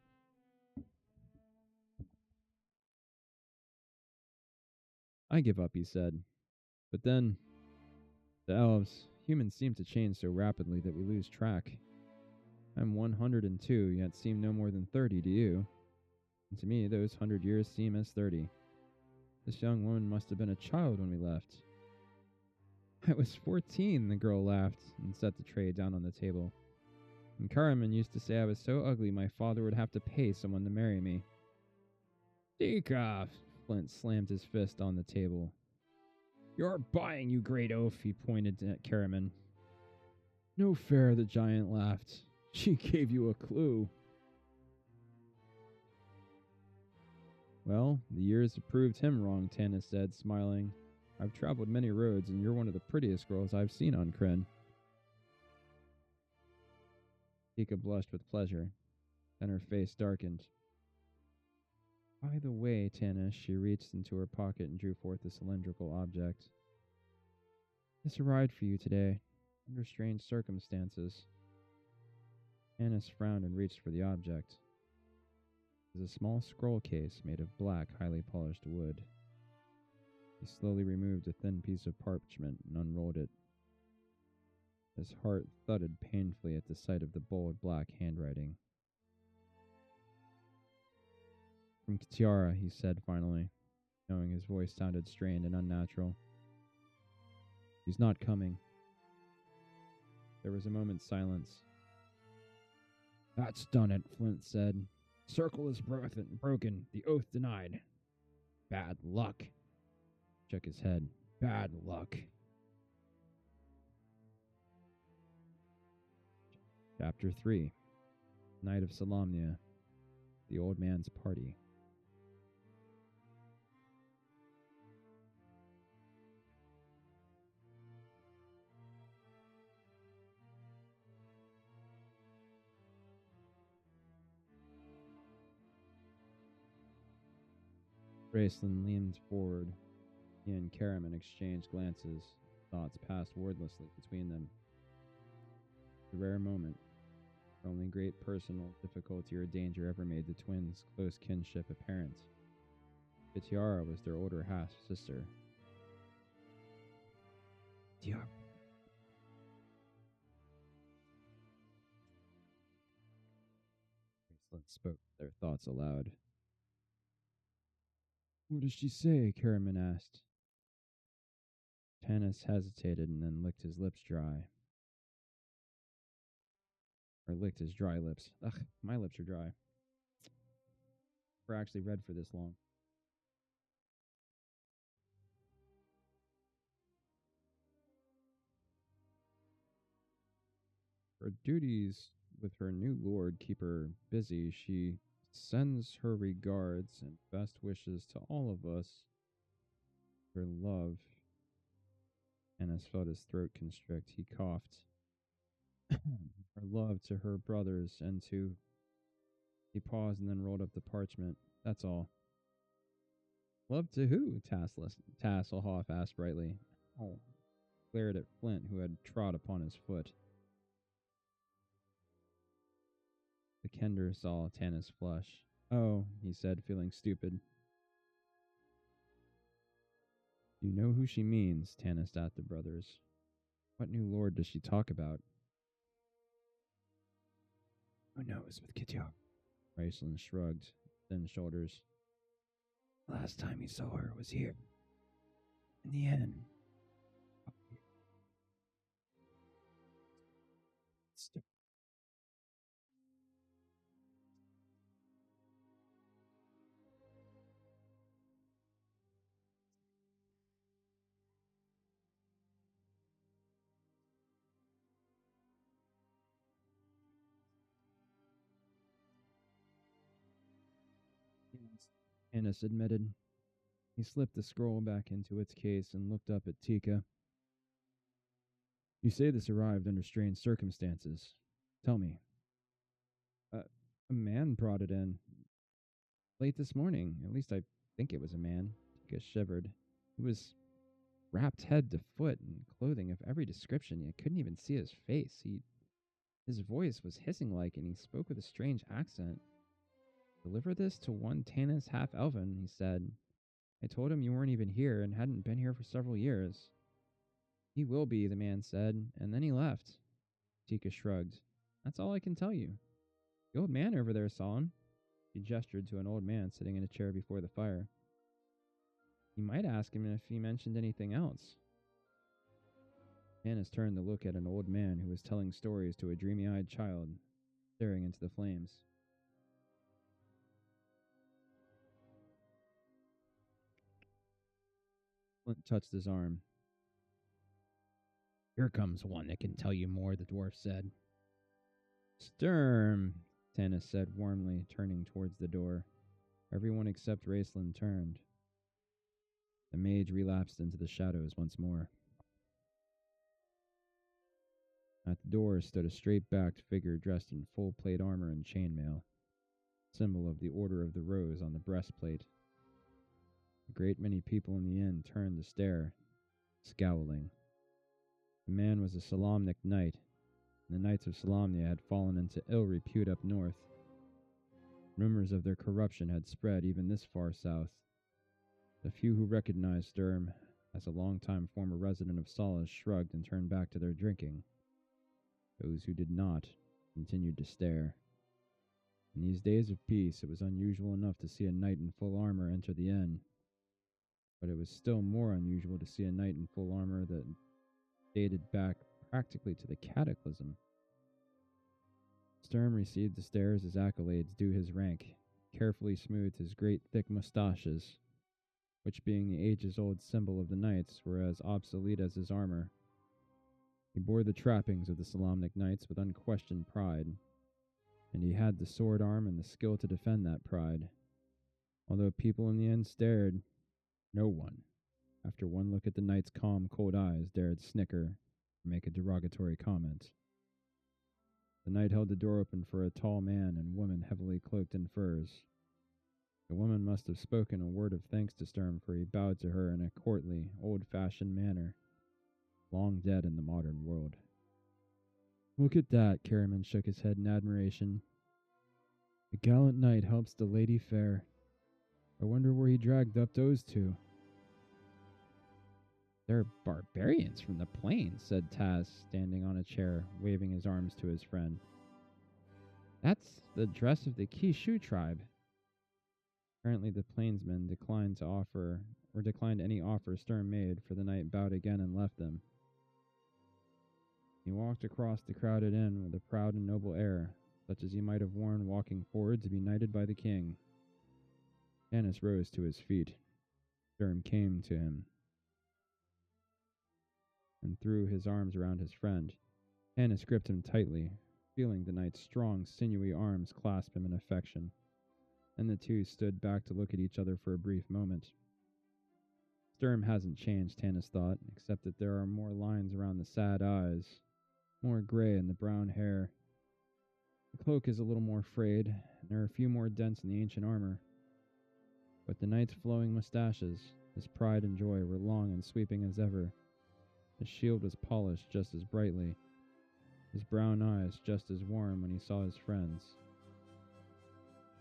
I give up, he said. But then, the elves, humans seem to change so rapidly that we lose track. I'm 102, yet seem no more than 30 to you. And to me, those 100 years seem as 30. This young woman must have been a child when we left. I was 14, the girl laughed and set the tray down on the table. And Karaman used to say I was so ugly my father would have to pay someone to marry me. Take off! Flint slammed his fist on the table. You're buying, you great oaf, he pointed at Karaman. No fair, the giant laughed. She gave you a clue. Well, the years have proved him wrong, Tanis said, smiling. I've traveled many roads, and you're one of the prettiest girls I've seen on Kryn. Tika blushed with pleasure. Then her face darkened. By the way, Tanis, she reached into her pocket and drew forth a cylindrical object. This arrived for you today, under strange circumstances. Tanis frowned and reached for the object. It was a small scroll case made of black, highly polished wood. He slowly removed a thin piece of parchment and unrolled it. His heart thudded painfully at the sight of the bold black handwriting. From Kitiara, he said finally, knowing his voice sounded strained and unnatural. He's not coming. There was a moment's silence. That's done it, Flint said. Circle is broken, the oath denied. Bad luck. Shook his head. Bad luck. Chapter 3. Night of Solamnia. The Old Man's Party. Graceland leaned forward. He and Karaman exchanged glances. Thoughts passed wordlessly between them. A rare moment. Only great personal difficulty or danger ever made the twins' close kinship apparent. Kitiara was their older half-sister. Kitiara. Graceland spoke their thoughts aloud. What does she say? Karaman asked. Tanis hesitated and then licked his lips dry. Or licked his dry lips. Ugh, my lips are dry. We're actually read for this long. Her duties with her new lord keep her busy. She sends her regards and best wishes to all of us. Her love. Tanis felt his throat constrict. He coughed. Her love to her brothers and to... He paused and then rolled up the parchment. That's all. Love to who? Tasselhoff asked brightly. Oh, glared at Flint, who had trod upon his foot. The Kender saw Tanis flush. Oh, he said, feeling stupid. Do you know who she means? Tanis asked the brothers. What new lord does she talk about? Who knows with Kitiara? Raceland shrugged, thin shoulders. Last time he saw her was here. In the end. Tanis admitted. He slipped the scroll back into its case and looked up at Tika. You say this arrived under strange circumstances. Tell me. A man brought it in. Late this morning. At least I think it was a man. Tika shivered. He was wrapped head to foot in clothing of every description. You couldn't even see his face. His voice was hissing-like, and he spoke with a strange accent. Deliver this to one Tanis half-elven, he said. I told him you weren't even here and hadn't been here for several years. He will be, the man said, and then he left. Tika shrugged. That's all I can tell you. The old man over there saw him. She gestured to an old man sitting in a chair before the fire. You might ask him if he mentioned anything else. Tanis turned to look at an old man who was telling stories to a dreamy-eyed child, staring into the flames. Flint touched his arm. Here comes one that can tell you more, the dwarf said. Sturm, Tanis said warmly, turning towards the door. Everyone except Raceland turned. The mage relapsed into the shadows once more. At the door stood a straight-backed figure dressed in full plate armor and chainmail, symbol of the Order of the Rose on the breastplate. A great many people in the inn turned to stare, scowling. The man was a Solamnic knight, and the Knights of Solamnia had fallen into ill repute up north. Rumors of their corruption had spread even this far south. The few who recognized Sturm as a longtime former resident of Solace shrugged and turned back to their drinking. Those who did not continued to stare. In these days of peace, it was unusual enough to see a knight in full armor enter the inn, but it was still more unusual to see a knight in full armor that dated back practically to the Cataclysm. Sturm received the stares as accolades due his rank, carefully smoothed his great thick mustaches, which being the ages-old symbol of the knights were as obsolete as his armor. He bore the trappings of the Solamnic knights with unquestioned pride, and he had the sword arm and the skill to defend that pride. Although people in the inn stared, no one, after one look at the knight's calm, cold eyes, dared snicker or make a derogatory comment. The knight held the door open for a tall man and woman heavily cloaked in furs. The woman must have spoken a word of thanks to Sturm, for he bowed to her in a courtly, old-fashioned manner, long dead in the modern world. Look at that, Karaman shook his head in admiration. The gallant knight helps the lady fair. I wonder where he dragged up those two. They're barbarians from the plains, said Taz, standing on a chair, waving his arms to his friend. That's the dress of the Kishu tribe. Apparently the plainsmen declined any offer Sturm made, for the knight bowed again and left them. He walked across the crowded inn with a proud and noble air, such as he might have worn walking forward to be knighted by the king. Tanis rose to his feet. Sturm came to him and threw his arms around his friend. Tanis gripped him tightly, feeling the knight's strong, sinewy arms clasp him in affection. Then the two stood back to look at each other for a brief moment. Sturm hasn't changed, Tanis thought, except that there are more lines around the sad eyes, more gray in the brown hair. The cloak is a little more frayed, and there are a few more dents in the ancient armor. But the knight's flowing mustaches, his pride and joy, were long and sweeping as ever. His shield was polished just as brightly, his brown eyes just as warm when he saw his friends.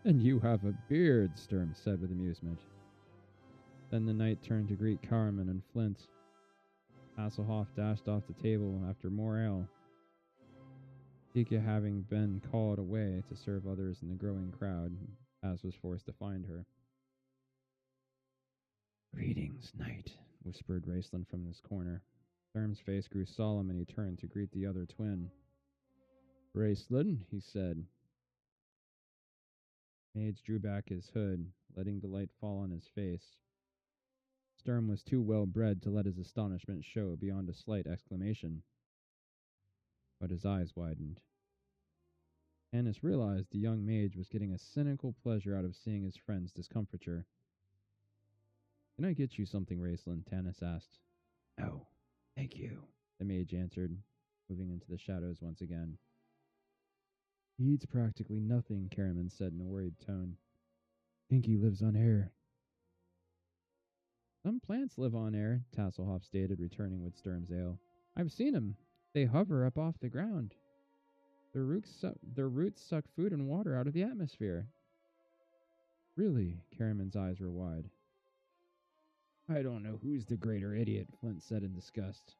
And you have a beard, Sturm said with amusement. Then the knight turned to greet Karaman and Flint. Hasselhoff dashed off the table after more ale, Tika having been called away to serve others in the growing crowd, as was forced to find her. Greetings, knight, whispered Raceland from his corner. Sturm's face grew solemn, and he turned to greet the other twin. Raceland, he said. Mage drew back his hood, letting the light fall on his face. Sturm was too well bred to let his astonishment show beyond a slight exclamation. But his eyes widened. Tanis realized the young mage was getting a cynical pleasure out of seeing his friend's discomfiture. Can I get you something, Raceland? Tanis asked. No, thank you, the mage answered, moving into the shadows once again. He eats practically nothing, Karaman said in a worried tone. Think he lives on air. Some plants live on air, Tasselhoff stated, returning with Sturm's ale. I've seen 'em. They hover up off the ground. Their roots suck food and water out of the atmosphere. Really? Karaman's eyes were wide. I don't know who's the greater idiot, Flint said in disgust.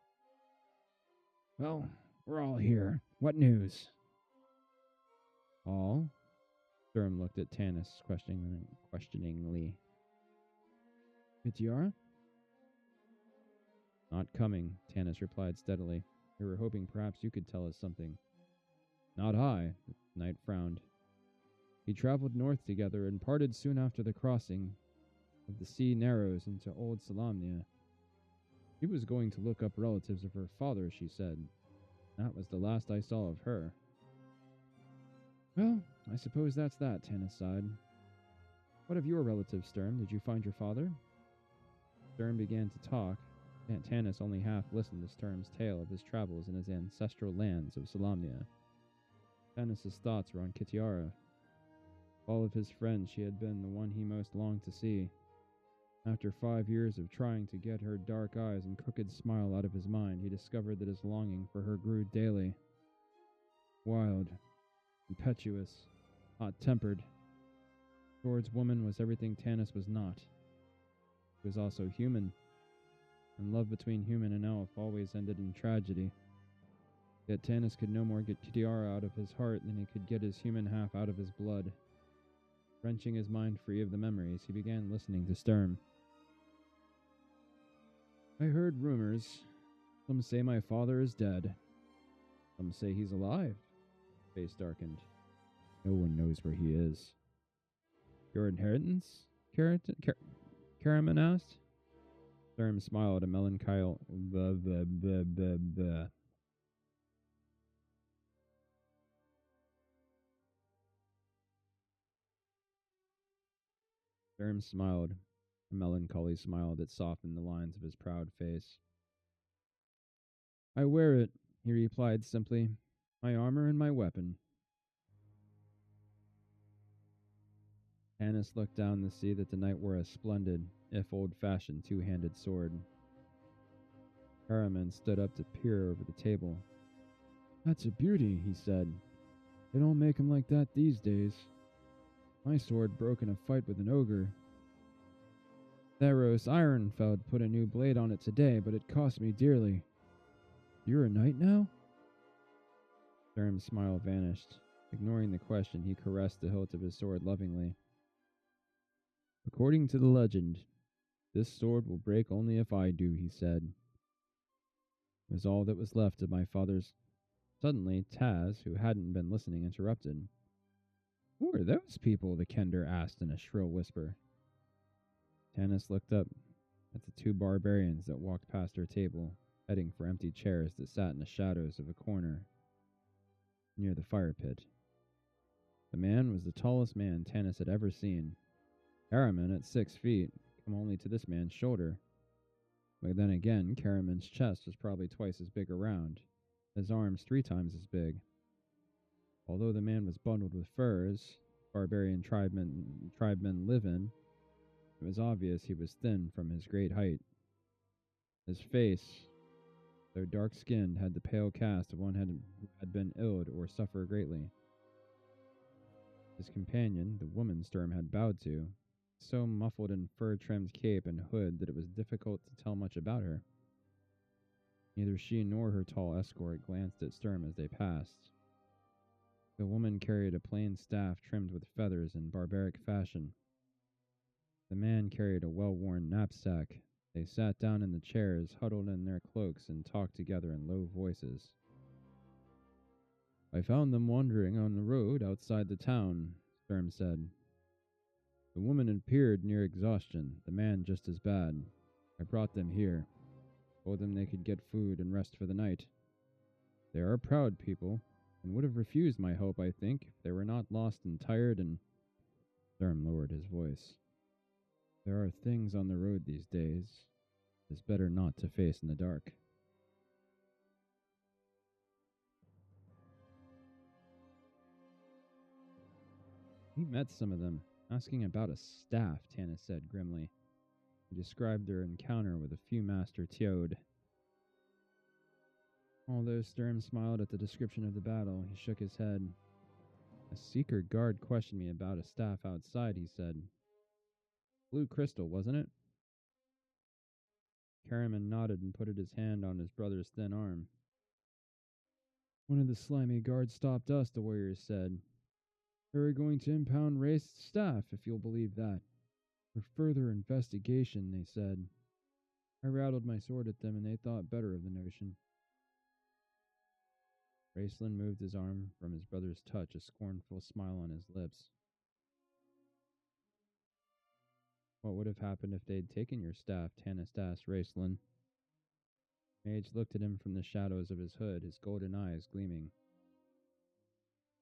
Well, we're all here. What news? All? Sturm looked at Tanis questioningly. Kitiara? Not coming, Tanis replied steadily. We were hoping perhaps you could tell us something. Not I, the knight frowned. We traveled north together and parted soon after the crossing of the sea narrows into Old Salamnia. She was going to look up relatives of her father, she said. That was the last I saw of her. Well, I suppose that's that, Tanis sighed. What of your relatives, Sturm? Did you find your father? Sturm began to talk. Tanis only half listened to Sturm's tale of his travels in his ancestral lands of Salamnia. Tanis's thoughts were on Kitiara. Of all of his friends, she had been the one he most longed to see. After 5 years of trying to get her dark eyes and crooked smile out of his mind, he discovered that his longing for her grew daily. Wild, impetuous, hot-tempered. Swordswoman was everything Tanis was not. She was also human, and love between human and elf always ended in tragedy. Yet Tanis could no more get Kitiara out of his heart than he could get his human half out of his blood. Wrenching his mind free of the memories, he began listening to Sturm. I heard rumors. Some say my father is dead. Some say he's alive. Face darkened. No one knows where he is. Your inheritance? Karaman asked. Sturm smiled a melancholy. Sturm smiled, a melancholy smile that softened the lines of his proud face. I wear it, he replied simply. My armor and my weapon. Tanis looked down to see that the knight wore a splendid, if old-fashioned, two-handed sword. Karaman stood up to peer over the table. That's a beauty, he said. They don't make 'em like that these days. My sword broke in a fight with an ogre. Theros Ironfeld put a new blade on it today, but it cost me dearly. You're a knight now? Sturm's smile vanished. Ignoring the question, he caressed the hilt of his sword lovingly. According to the legend, this sword will break only if I do, he said. It was all that was left of my father's... Suddenly, Taz, who hadn't been listening, interrupted. Who are those people? The Kender asked in a shrill whisper. Tanis looked up at the two barbarians that walked past her table, heading for empty chairs that sat in the shadows of a corner near the fire pit. The man was the tallest man Tanis had ever seen. Karaman, at 6 feet, come only to this man's shoulder. But then again, Karaman's chest was probably twice as big around, his arms 3 times as big. Although the man was bundled with furs barbarian tribemen live in, it was obvious he was thin from his great height. His face, though dark-skinned, had the pale cast of one who had been ill or suffered greatly. His companion, the woman Sturm had bowed to, so muffled in fur-trimmed cape and hood that it was difficult to tell much about her. Neither she nor her tall escort glanced at Sturm as they passed. The woman carried a plain staff trimmed with feathers in barbaric fashion. The man carried a well-worn knapsack. They sat down in the chairs, huddled in their cloaks, and talked together in low voices. I found them wandering on the road outside the town, Sturm said. The woman appeared near exhaustion, the man just as bad. I brought them here, told them they could get food and rest for the night. They are proud people, and would have refused my help, I think, if they were not lost and tired and... Sturm lowered his voice. There are things on the road these days it is better not to face in the dark. We met some of them, asking about a staff, Tanis said grimly. He described their encounter with a few Master Teod. Although Sturm smiled at the description of the battle, he shook his head. A seeker guard questioned me about a staff outside, he said. Blue crystal, wasn't it? Karaman nodded and put his hand on his brother's thin arm. One of the slimy guards stopped us, the warrior said. They were going to impound Ray's staff, if you'll believe that. For further investigation, they said. I rattled my sword at them, and they thought better of the notion. Raceland moved his arm from his brother's touch, a scornful smile on his lips. What would have happened if they'd taken your staff? Tanis asked Raceland. Mage looked at him from the shadows of his hood, his golden eyes gleaming.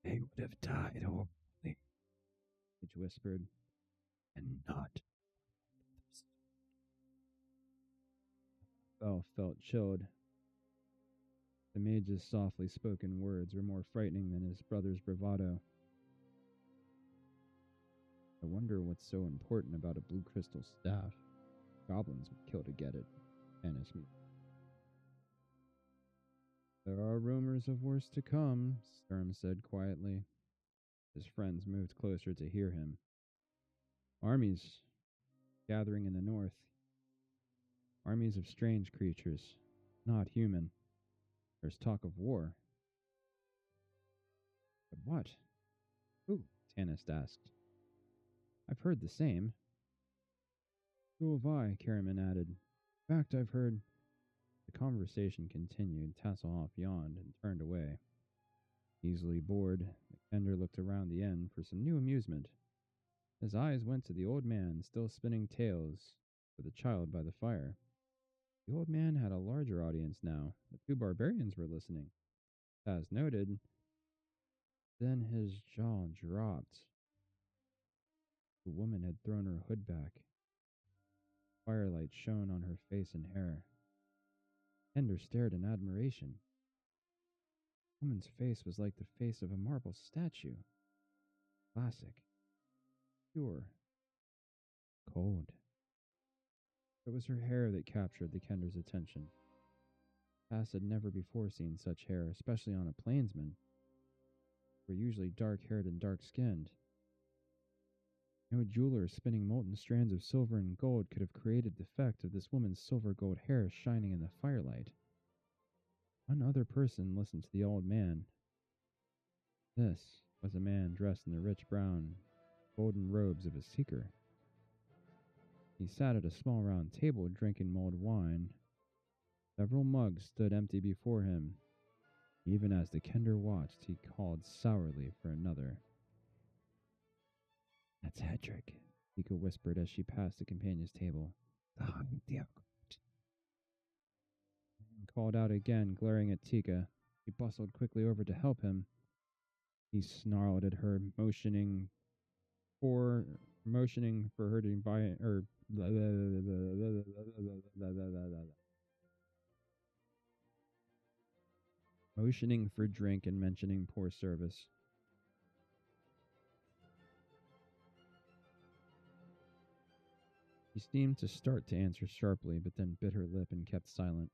They would have died horribly, Mage whispered. And not. Bell felt chilled. The mage's softly spoken words were more frightening than his brother's bravado. I wonder what's so important about a blue crystal staff. Goblins would kill to get it, Tanis mused. There are rumors of worse to come, Sturm said quietly. His friends moved closer to hear him. Armies gathering in the north. Armies of strange creatures, not human. There's talk of war. But what? Who? Tanis asked. I've heard the same. So have I, Karaman added. In fact, I've heard... The conversation continued. Tasselhoff yawned and turned away. Easily bored, McKender looked around the inn for some new amusement. His eyes went to the old man still spinning tales with a child by the fire. The old man had a larger audience now. The two barbarians were listening. As noted, then his jaw dropped. The woman had thrown her hood back. Firelight shone on her face and hair. Ender stared in admiration. The woman's face was like the face of a marble statue. Classic. Pure. Cold. It was her hair that captured the Kender's attention. Cass had never before seen such hair, especially on a plainsman. They were usually dark-haired and dark-skinned. No jeweler spinning molten strands of silver and gold could have created the effect of this woman's silver-gold hair shining in the firelight. One other person listened to the old man. This was a man dressed in the rich brown, golden robes of a seeker. He sat at a small round table drinking mulled wine. Several mugs stood empty before him. Even as the Kender watched, he called sourly for another. That's Hedrick, Tika whispered as she passed the companion's table. The High Called out again, glaring at Tika. She bustled quickly over to help him. He snarled at her, motioning for her to buy her. Motioning for drink and mentioning poor service. She seemed to start to answer sharply, but then bit her lip and kept silent.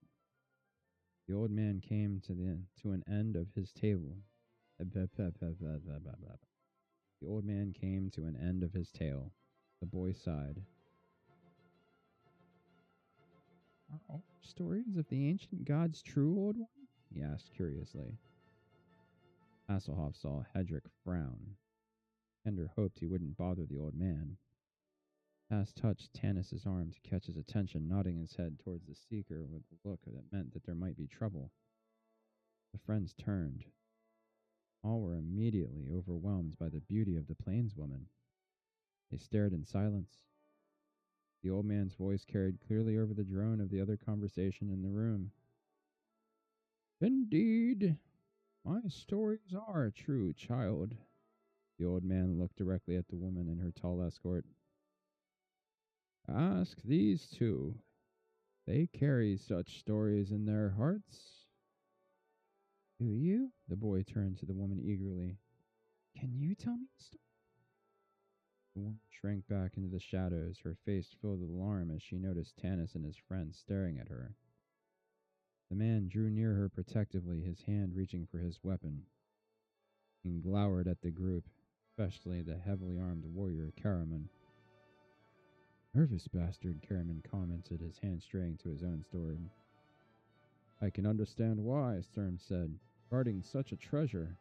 The old man came to an end of his table. The old man came to an end of his tale. The boy sighed. Are all stories of the ancient gods true, old one? He asked curiously. Hasselhoff saw Hedrick frown. Ender hoped he wouldn't bother the old man. Tass touched Tanis's arm to catch his attention, nodding his head towards the seeker with a look that meant that there might be trouble. The friends turned. All were immediately overwhelmed by the beauty of the plainswoman. They stared in silence. The old man's voice carried clearly over the drone of the other conversation in the room. Indeed, my stories are true, child. The old man looked directly at the woman and her tall escort. Ask these two. They carry such stories in their hearts. Do you? The boy turned to the woman eagerly. Can you tell me a story? The woman shrank back into the shadows, her face filled with alarm as she noticed Tanis and his friends staring at her. The man drew near her protectively, his hand reaching for his weapon, and glowered at the group, especially the heavily armed warrior Karaman. Nervous bastard, Karaman commented, his hand straying to his own sword. I can understand why, Sturm said, guarding such a treasure.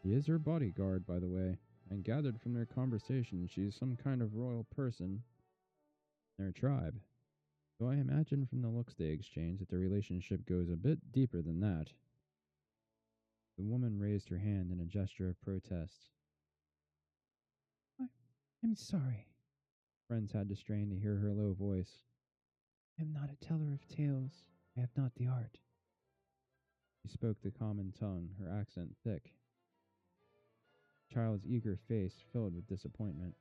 He is her bodyguard, by the way. I gathered from their conversation she's some kind of royal person in their tribe. Though I imagine from the looks they exchange that their relationship goes a bit deeper than that. The woman raised her hand in a gesture of protest. I'm sorry. Friends had to strain to hear her low voice. I am not a teller of tales. I have not the art. She spoke the common tongue, her accent thick. The child's eager face filled with disappointment.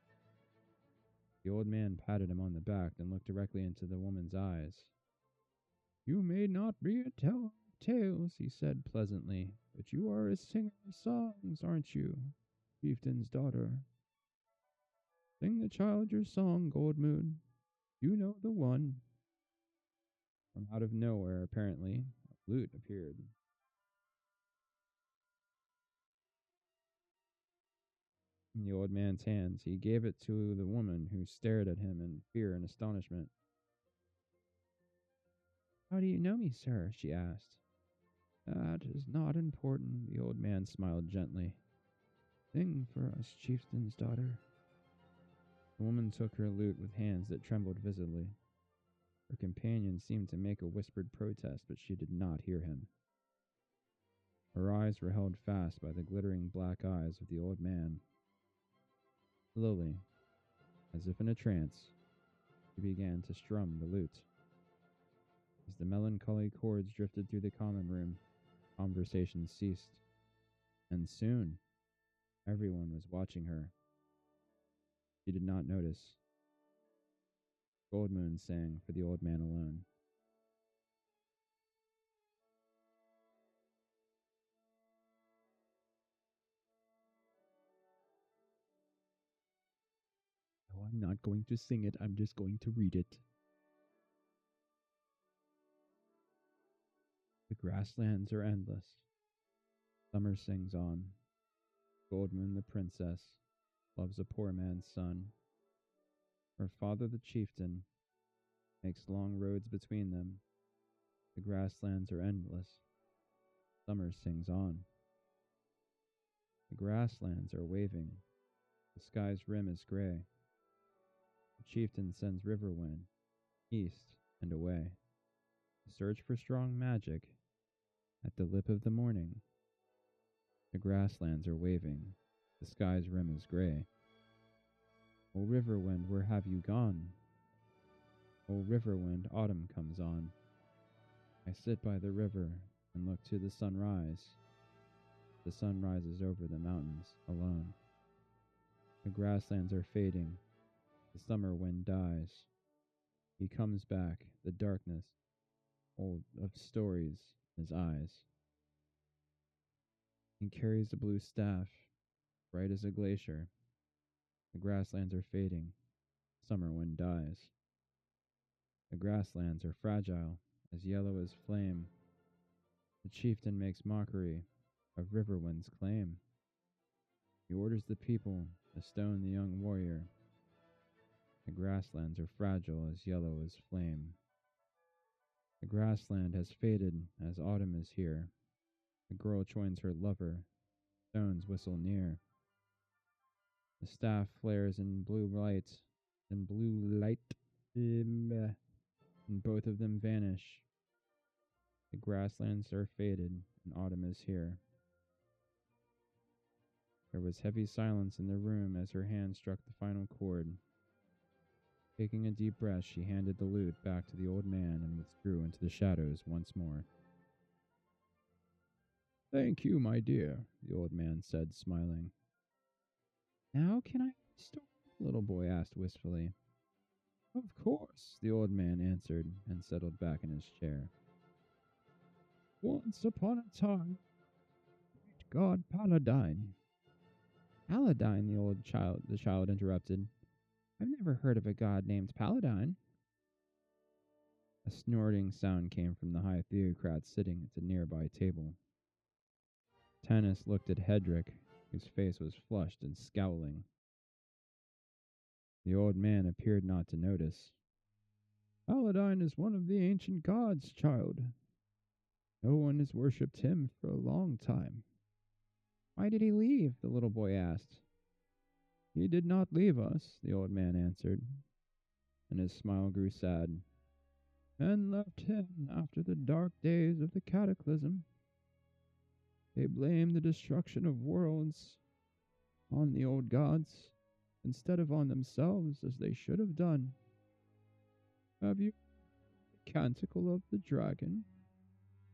The old man patted him on the back and looked directly into the woman's eyes. You may not be a teller of tales, he said pleasantly, but you are a singer of songs, aren't you, chieftain's daughter? Sing the child your song, Goldmoon. You know the one. From out of nowhere, apparently, a flute appeared. In the old man's hands, he gave it to the woman, who stared at him in fear and astonishment. How do you know me, sir? She asked. That is not important, the old man smiled gently. Sing for us, chieftain's daughter. The woman took her lute with hands that trembled visibly. Her companion seemed to make a whispered protest, but she did not hear him. Her eyes were held fast by the glittering black eyes of the old man. Slowly, as if in a trance, he began to strum the lute. As the melancholy chords drifted through the common room, conversation ceased, and soon everyone was watching her. She did not notice. Goldmoon sang for the old man alone. No, I'm not going to sing it, I'm just going to read it. The grasslands are endless. Summer sings on. Goldmoon the princess loves a poor man's son. Her father the chieftain makes long roads between them. The grasslands are endless. Summer sings on. The grasslands are waving. The sky's rim is gray. The chieftain sends river wind, east and away, to search for strong magic. At the lip of the morning, the grasslands are waving. The sky's rim is gray. O river wind, where have you gone? O river wind, autumn comes on. I sit by the river and look to the sunrise. The sun rises over the mountains alone. The grasslands are fading. The summer wind dies. He comes back, the darkness, old of stories, in his eyes. He carries a blue staff, bright as a glacier. The grasslands are fading. Summer wind dies. The grasslands are fragile, as yellow as flame. The chieftain makes mockery of Riverwind's claim. He orders the people to stone the young warrior. The grasslands are fragile as yellow as flame. The grassland has faded as autumn is here. The girl joins her lover. Stones whistle near. The staff flares in blue light, and both of them vanish. The grasslands are faded, and autumn is here. There was heavy silence in the room as her hand struck the final chord. Taking a deep breath, she handed the lute back to the old man and withdrew into the shadows once more. Thank you, my dear, the old man said, smiling. Now can I restore? The little boy asked wistfully. Of course, the old man answered and settled back in his chair. Once upon a time, great god Paladine Paladine, the child interrupted. I've never heard of a god named Paladine. A snorting sound came from the high theocrat sitting at a nearby table. Tanis looked at Hedrick, whose face was flushed and scowling. The old man appeared not to notice. Paladine is one of the ancient gods, child. No one has worshipped him for a long time. Why did he leave? The little boy asked. He did not leave us, the old man answered, and his smile grew sad. Men left him after the dark days of the cataclysm. They blamed the destruction of worlds on the old gods instead of on themselves, as they should have done. Have you the Canticle of the Dragon?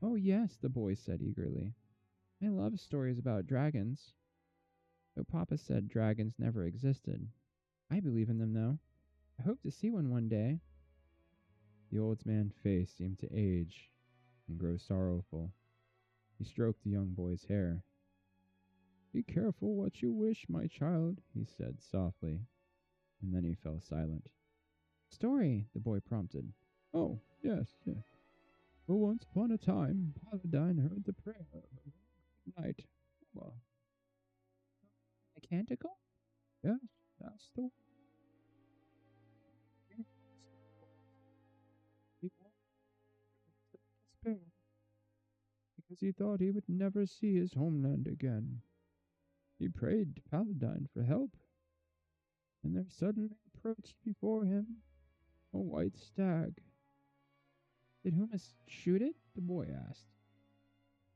Oh, yes, the boy said eagerly. I love stories about dragons. Though Papa said dragons never existed. I believe in them, though. I hope to see one day. The old man's face seemed to age and grow sorrowful. He stroked the young boy's hair. Be careful what you wish, my child, he said softly, and then he fell silent. Story, the boy prompted. Oh, yes. But once upon a time, Paladine heard the prayer of a knight. A canticle? Yes, that's the one. He despair because he thought he would never see his homeland again. He prayed to Paladine for help, and there suddenly approached before him a white stag. Did Humus shoot it? The boy asked.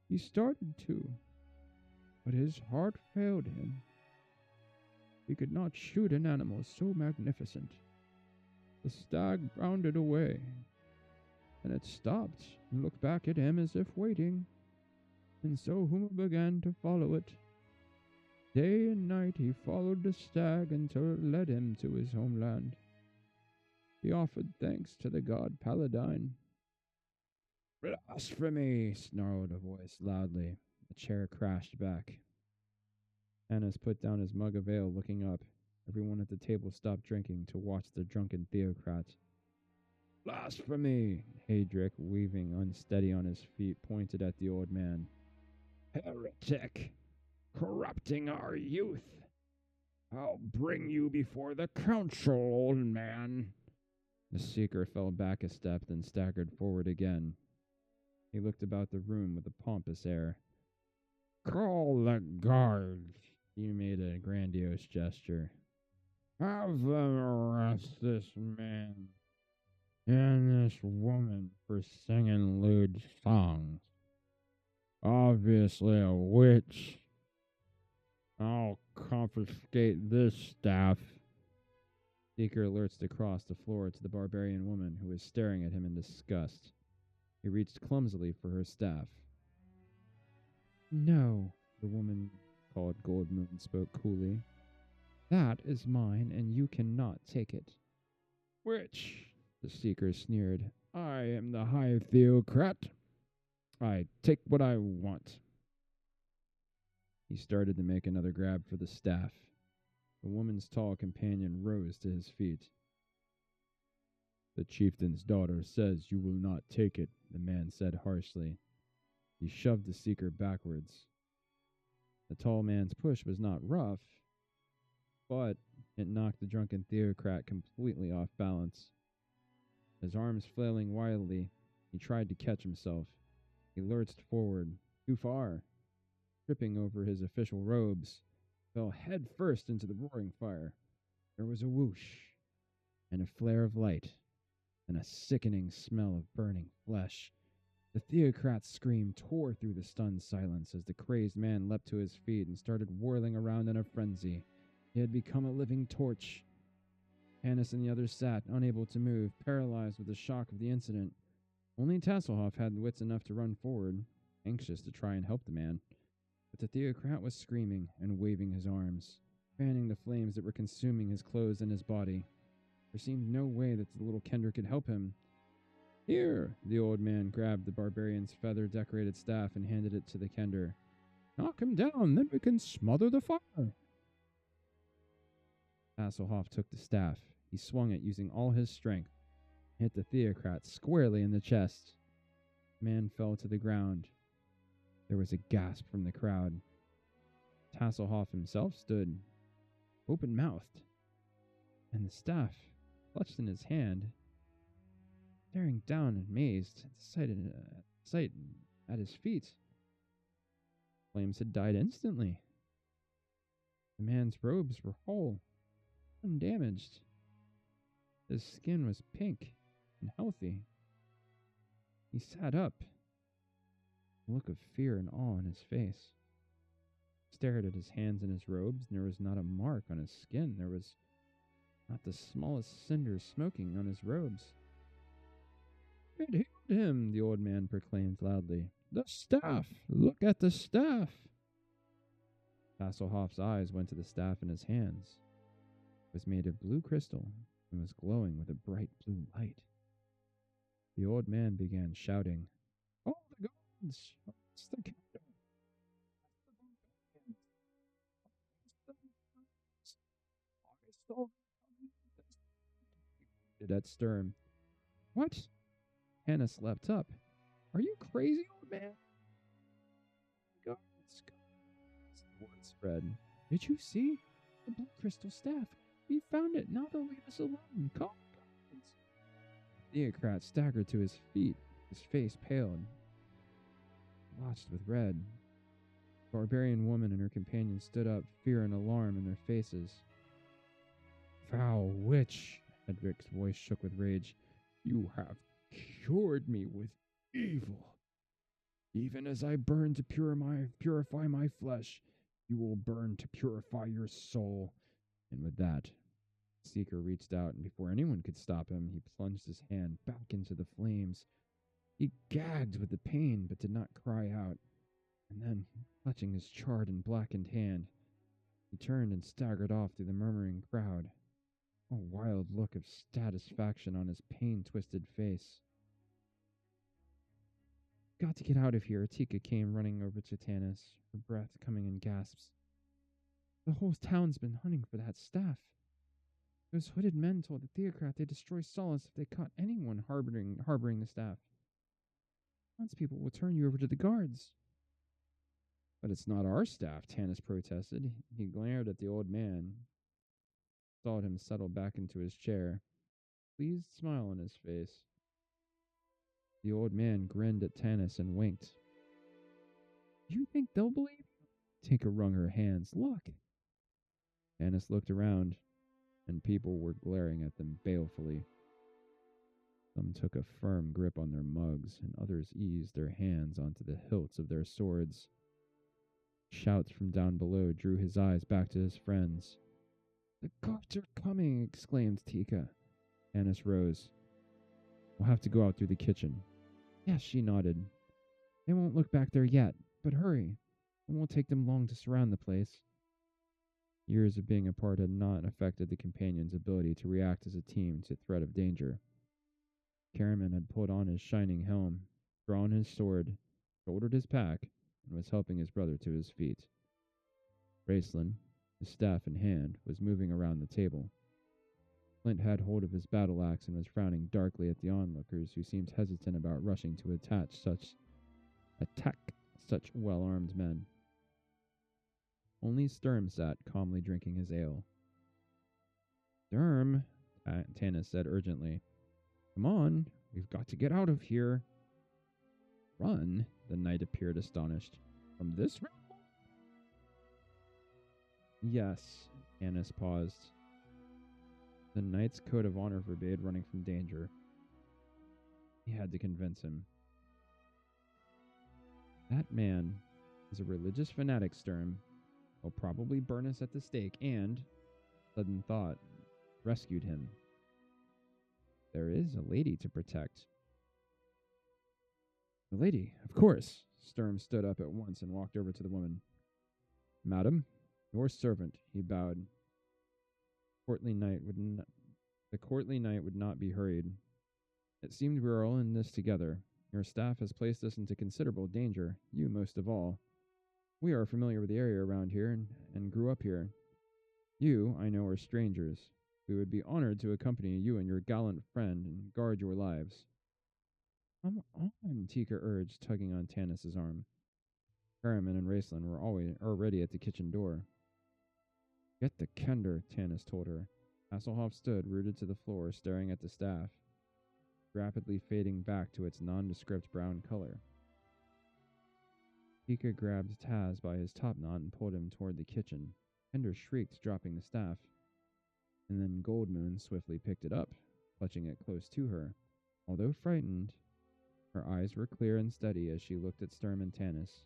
He started to, but his heart failed him. He could not shoot an animal so magnificent. The stag bounded away, and it stopped and looked back at him as if waiting, and so Huma began to follow it. Day and night he followed the stag until it led him to his homeland. He offered thanks to the god Paladine. Blasphemy! Snarled a voice loudly. The chair crashed back. Annas put down his mug of ale, looking up. Everyone at the table stopped drinking to watch the drunken theocrat. Blasphemy! Hedrick, weaving unsteady on his feet, pointed at the old man. Heretic! Corrupting our youth! I'll bring you before the council, old man! The seeker fell back a step, then staggered forward again. He looked about the room with a pompous air. Call the guards! He made a grandiose gesture. Have them arrest this man and this woman for singing lewd songs. Obviously a witch. I'll confiscate this staff. Seeker lurched across the floor to the barbarian woman, who was staring at him in disgust. He reached clumsily for her staff. No, the woman called Goldmoon spoke coolly. That is mine, and you cannot take it. Which? The seeker sneered. I am the high theocrat. I take what I want. He started to make another grab for the staff. The woman's tall companion rose to his feet. The chieftain's daughter says you will not take it, the man said harshly. He shoved the seeker backwards. The tall man's push was not rough, but it knocked the drunken theocrat completely off balance. His arms flailing wildly, he tried to catch himself. He lurched forward, too far, tripping over his official robes, fell head first into the roaring fire. There was a whoosh, and a flare of light, and a sickening smell of burning flesh. The theocrat's scream tore through the stunned silence as the crazed man leapt to his feet and started whirling around in a frenzy. He had become a living torch. Hannes and the others sat, unable to move, paralyzed with the shock of the incident. Only Tasselhoff had wits enough to run forward, anxious to try and help the man. But the theocrat was screaming and waving his arms, fanning the flames that were consuming his clothes and his body. There seemed no way that the little Kender could help him. Here! The old man grabbed the barbarian's feather-decorated staff and handed it to the Kender. Knock him down, then we can smother the fire. Hasselhoff took the staff. He swung it using all his strength, hit the theocrat squarely in the chest. The man fell to the ground. There was a gasp from the crowd. Hasselhoff himself stood, open-mouthed, and the staff clutched in his hand, staring down amazed at the sight at his feet. Flames had died instantly. The man's robes were whole, undamaged. His skin was pink and healthy. He sat up, a look of fear and awe on his face. Stared at his hands and his robes, and there was not a mark on his skin. There was not the smallest cinder smoking on his robes. "It healed him," the old man proclaimed loudly. "The staff! Look at the staff!" Hasselhoff's eyes went to the staff in his hands. It was made of blue crystal and was glowing with a bright blue light. The old man began shouting, "All the gods! It's the kingdom! At Sturm. "What?" Hannes leapt up. "Are you crazy, old man?" "Guards, the word spread. "Did you see? The blue crystal staff. We found it. Now they'll leave us alone. Call the guards." The theocrat staggered to his feet, his face paled, blotched with red. The barbarian woman and her companion stood up, fear and alarm in their faces. "Foul witch!" Hedvig's voice shook with rage. "You have cured me with evil. Even as I burn to purify my flesh, you will burn to purify your soul." And with that, the seeker reached out, and before anyone could stop him, he plunged his hand back into the flames. He gagged with the pain, but did not cry out. And then, clutching his charred and blackened hand, he turned and staggered off through the murmuring crowd, a wild look of satisfaction on his pain-twisted face. "Got to get out of here." Tika came running over to Tanis, her breath coming in gasps. "The whole town's been hunting for that staff. Those hooded men told the theocrat they'd destroy Solace if they caught anyone harboring the staff. Townspeople will turn you over to the guards." "But it's not our staff," Tanis protested. He glared at the old man, saw him settle back into his chair, pleased smile on his face. The old man grinned at Tanis and winked. "You think they'll believe you?" Tinka wrung her hands. "Look." Tanis looked around, and people were glaring at them balefully. Some took a firm grip on their mugs, and others eased their hands onto the hilts of their swords. Shouts from down below drew his eyes back to his friends. "The guards are coming!" exclaimed Tika. Tanis rose. "We'll have to go out through the kitchen." "Yes," she nodded. "They won't look back there yet, but hurry. It won't take them long to surround the place." Years of being apart had not affected the companions' ability to react as a team to threat of danger. Karaman had pulled on his shining helm, drawn his sword, shouldered his pack, and was helping his brother to his feet. Raceland, his staff in hand, was moving around the table. Flint had hold of his battle axe and was frowning darkly at the onlookers who seemed hesitant about rushing to attack such well-armed men. Only Sturm sat calmly drinking his ale. "Sturm," Tanis said urgently. "Come on, we've got to get out of here." "Run?" The knight appeared astonished. "From this room?" "Yes." Tanis paused. The knight's code of honor forbade running from danger. He had to convince him. "That man is a religious fanatic, Sturm. He'll probably burn us at the stake and," sudden thought, rescued him. "There is a lady to protect." "The lady, of course." Sturm stood up at once and walked over to the woman. "Madam, your servant," he bowed. The courtly knight would not be hurried. "It seemed we were all in this together. Your staff has placed us into considerable danger, you most of all. We are familiar with the area around here and grew up here. You, I know, are strangers. We would be honored to accompany you and your gallant friend and guard your lives. Come on, Tika urged, tugging on Tanis's arm. Harriman and Raceland were already at the kitchen door. Get the kender, Tanis told her. Hasselhoff stood, rooted to the floor, staring at the staff, rapidly fading back to its nondescript brown color. Tika grabbed Taz by his topknot and pulled him toward the kitchen. Kender shrieked, dropping the staff, and then Goldmoon swiftly picked it up, clutching it close to her. Although frightened, her eyes were clear and steady as she looked at Sturm and Tanis.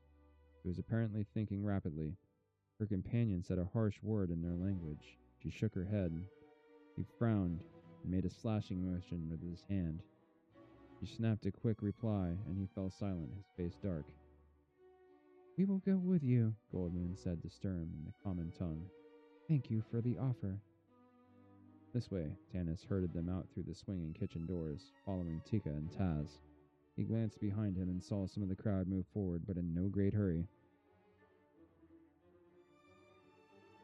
She was apparently thinking rapidly. Her companion said a harsh word in their language. She shook her head. He frowned and made a slashing motion with his hand. She snapped a quick reply, and he fell silent, his face dark. We will go with you, Goldmoon said to Sturm in the common tongue. Thank you for the offer. This way, Tanis herded them out through the swinging kitchen doors, following Tika and Taz. He glanced behind him and saw some of the crowd move forward, but in no great hurry.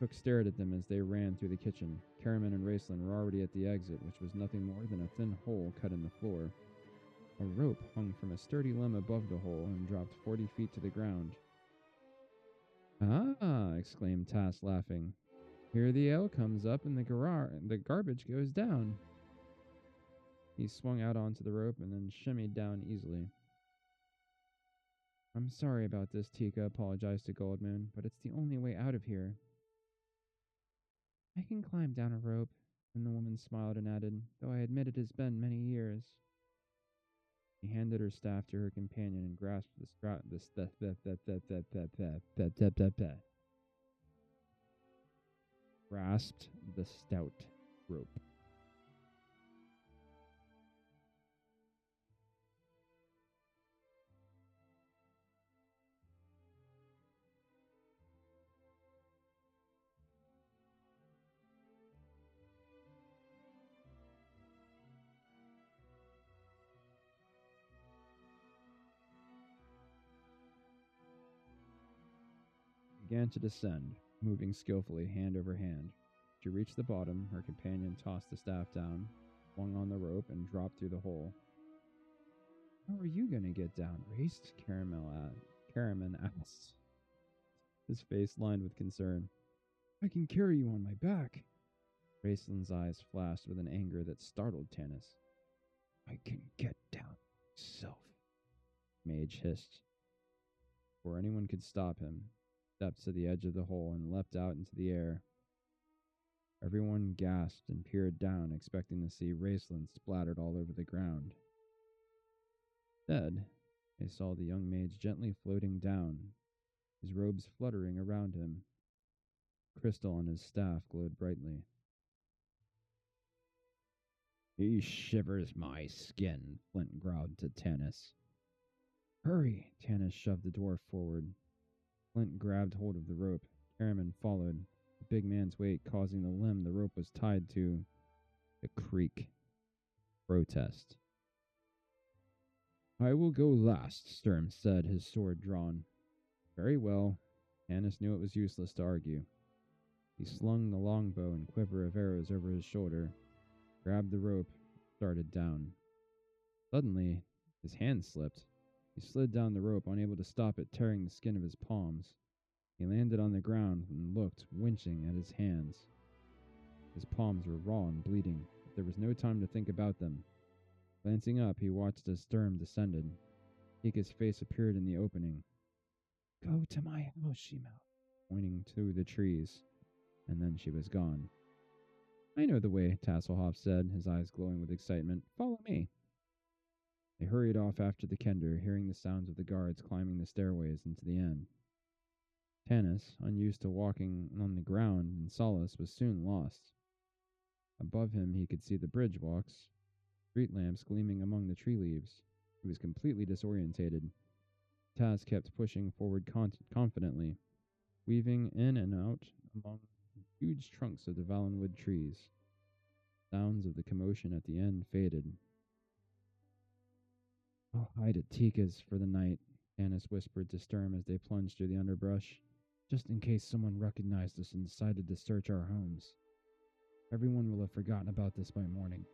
Cook stared at them as they ran through the kitchen. Harriman and Raceland were already at the exit, which was nothing more than a thin hole cut in the floor. A rope hung from a sturdy limb above the hole and dropped 40 feet to the ground. Ah, exclaimed Tass, laughing. Here the ale comes up and the garbage goes down. He swung out onto the rope and then shimmied down easily. I'm sorry about this, Tika apologized to Goldmoon, but it's the only way out of here. I can climb down a rope, and the woman smiled and added, though I admit it has been many years. He handed her staff to her companion and grasped the stout rope. Began to descend, moving skillfully hand over hand. She reached the bottom, her companion tossed the staff down, swung on the rope, and dropped through the hole. How are you going to get down, Race? Caraman asked, his face lined with concern. I can carry you on my back. Raceland's eyes flashed with an anger that startled Tanis. I can get down myself, Mage hissed. Before anyone could stop him, stepped to the edge of the hole and leapt out into the air. Everyone gasped and peered down, expecting to see Raceland splattered all over the ground. Instead, they saw the young mage gently floating down, his robes fluttering around him. The crystal on his staff glowed brightly. He shivers my skin, Flint growled to Tanis. Hurry! Tanis shoved the dwarf forward. Flint grabbed hold of the rope. Harriman followed, the big man's weight causing the limb the rope was tied to to creak. Protest. I will go last, Sturm said, his sword drawn. Very well. Tanis knew it was useless to argue. He slung the longbow and quiver of arrows over his shoulder, grabbed the rope, started down. Suddenly, his hand slipped. He slid down the rope, unable to stop it tearing the skin of his palms. He landed on the ground and looked, winching at his hands. His palms were raw and bleeding, but there was no time to think about them. Glancing up, he watched as Sturm descended. Tika's face appeared in the opening. Go to my house, she mouthed, pointing to the trees, and then she was gone. I know the way, Tasselhoff said, his eyes glowing with excitement. Follow me. They hurried off after the kender, hearing the sounds of the guards climbing the stairways into the inn. Tanis, unused to walking on the ground in solace, was soon lost. Above him he could see the bridge walks, street lamps gleaming among the tree leaves. He was completely disorientated. Taz kept pushing forward confidently, weaving in and out among huge trunks of the Valenwood trees. Sounds of the commotion at the end faded. I'll hide at Tika's for the night, Tanis whispered to Sturm as they plunged through the underbrush. just in case someone recognized us and decided to search our homes. Everyone will have forgotten about this by morning.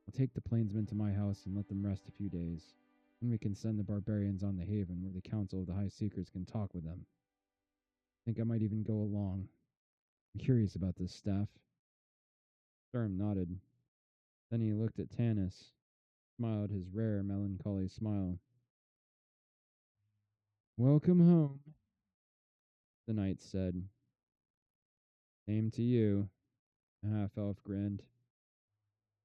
I'll take the plainsmen to my house and let them rest a few days. Then we can send the barbarians on the Haven where the Council of the High Seekers can talk with them. I think I might even go along. I'm curious about this staff. Sturm nodded. Then he looked at Tanis, smiled his rare melancholy smile. Welcome home, the knight said. Same to you, the half-elf grinned.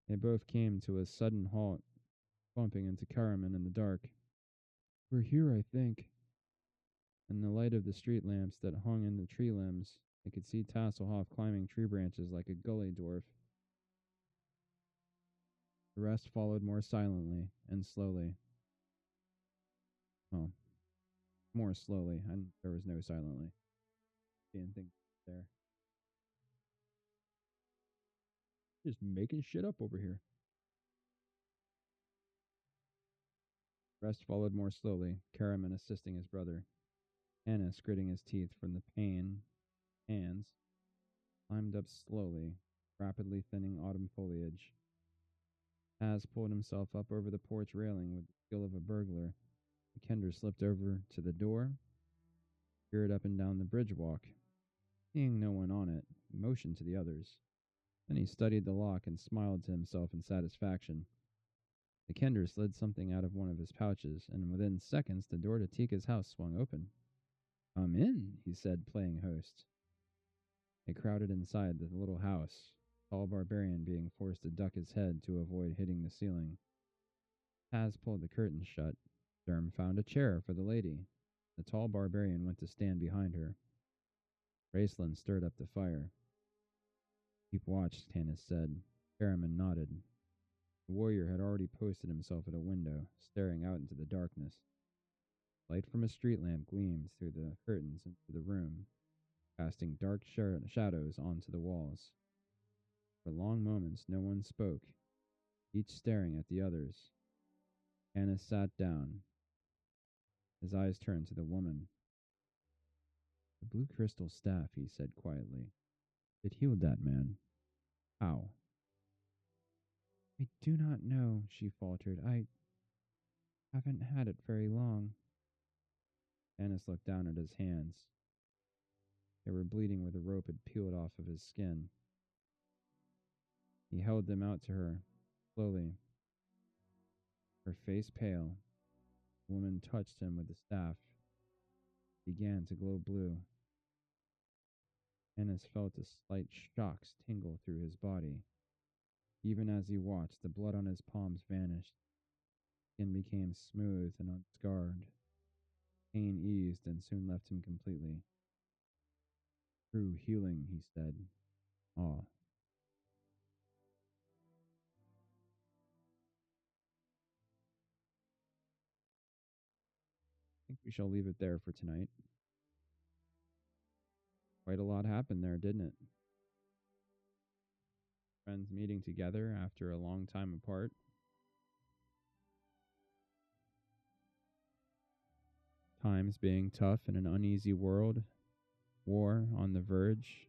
They both came to a sudden halt, bumping into Karaman in the dark. We're here, I think. In the light of the street lamps that hung in the tree limbs, they could see Tasselhoff climbing tree branches like a gully dwarf. The rest followed more silently and slowly. Well, more slowly, and there was no silently. Didn't think there. Just making shit up over here. The rest followed more slowly, Karaman assisting his brother. Annis, gritting his teeth from the pain, hands, climbed up slowly, rapidly thinning autumn foliage. Az pulled himself up over the porch railing with the skill of a burglar. Kender slipped over to the door, peered up and down the bridge walk. Seeing no one on it, he motioned to the others. Then he studied the lock and smiled to himself in satisfaction. The Kender slid something out of one of his pouches, and within seconds the door to Tika's house swung open. Come in, he said, playing host. They crowded inside the little house, the tall barbarian being forced to duck his head to avoid hitting the ceiling. Taz pulled the curtains shut. Sturm found a chair for the lady. The tall barbarian went to stand behind her. Raceland stirred up the fire. Keep watch, Tanis said. Karaman nodded. The warrior had already posted himself at a window, staring out into the darkness. Light from a street lamp gleamed through the curtains into the room, casting dark shadows onto the walls. For long moments no one spoke, each staring at the others. Tanis sat down. His eyes turned to the woman. The blue crystal staff, he said quietly. It healed that man. How? I do not know, she faltered. I haven't had it very long. Tanis looked down at his hands. They were bleeding where the rope had peeled off of his skin. He held them out to her, slowly. Her face pale, the woman touched him with the staff. It began to glow blue. Tanis felt a slight shocks tingle through his body. Even as he watched, the blood on his palms vanished. Skin became smooth and unscarred. Pain eased and soon left him completely. True healing, he said. Awe. I think we shall leave it there for tonight. Quite a lot happened there, didn't it? Friends meeting together after a long time apart. Times being tough in an uneasy world. War on the verge.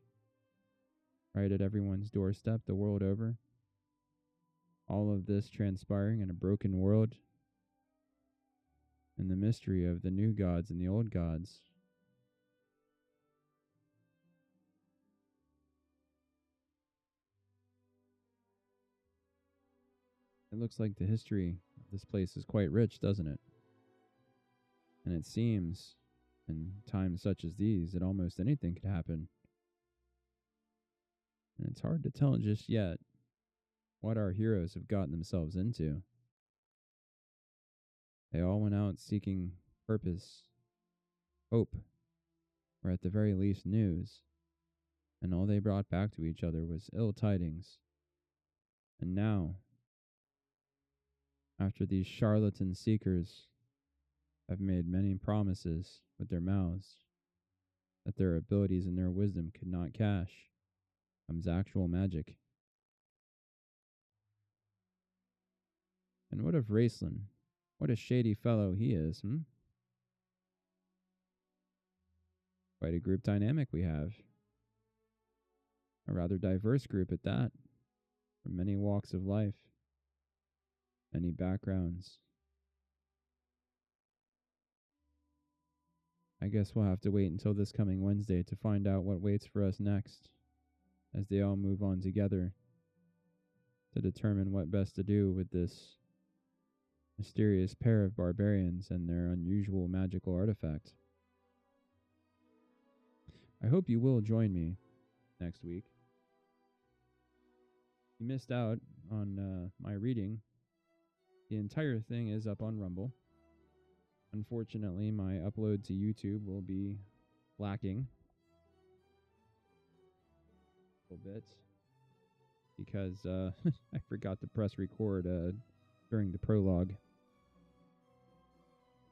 Right at everyone's doorstep the world over. All of this transpiring in a broken world. And the mystery of the new gods and the old gods. It looks like the history of this place is quite rich, doesn't it? And it seems, in times such as these, that almost anything could happen. And it's hard to tell just yet what our heroes have gotten themselves into. They all went out seeking purpose, hope, or at the very least news, and all they brought back to each other was ill tidings. And now, after these charlatan seekers have made many promises with their mouths that their abilities and their wisdom could not cash, comes actual magic. And what of Raceland? What a shady fellow he is, Quite a group dynamic we have. A rather diverse group at that, from many walks of life, many backgrounds. I guess we'll have to wait until this coming Wednesday to find out what waits for us next, as they all move on together to determine what best to do with this mysterious pair of barbarians and their unusual magical artifact. I hope you will join me next week. You missed out on my reading. The entire thing is up on Rumble. Unfortunately, my upload to YouTube will be lacking a little bit because I forgot to press record during the prologue.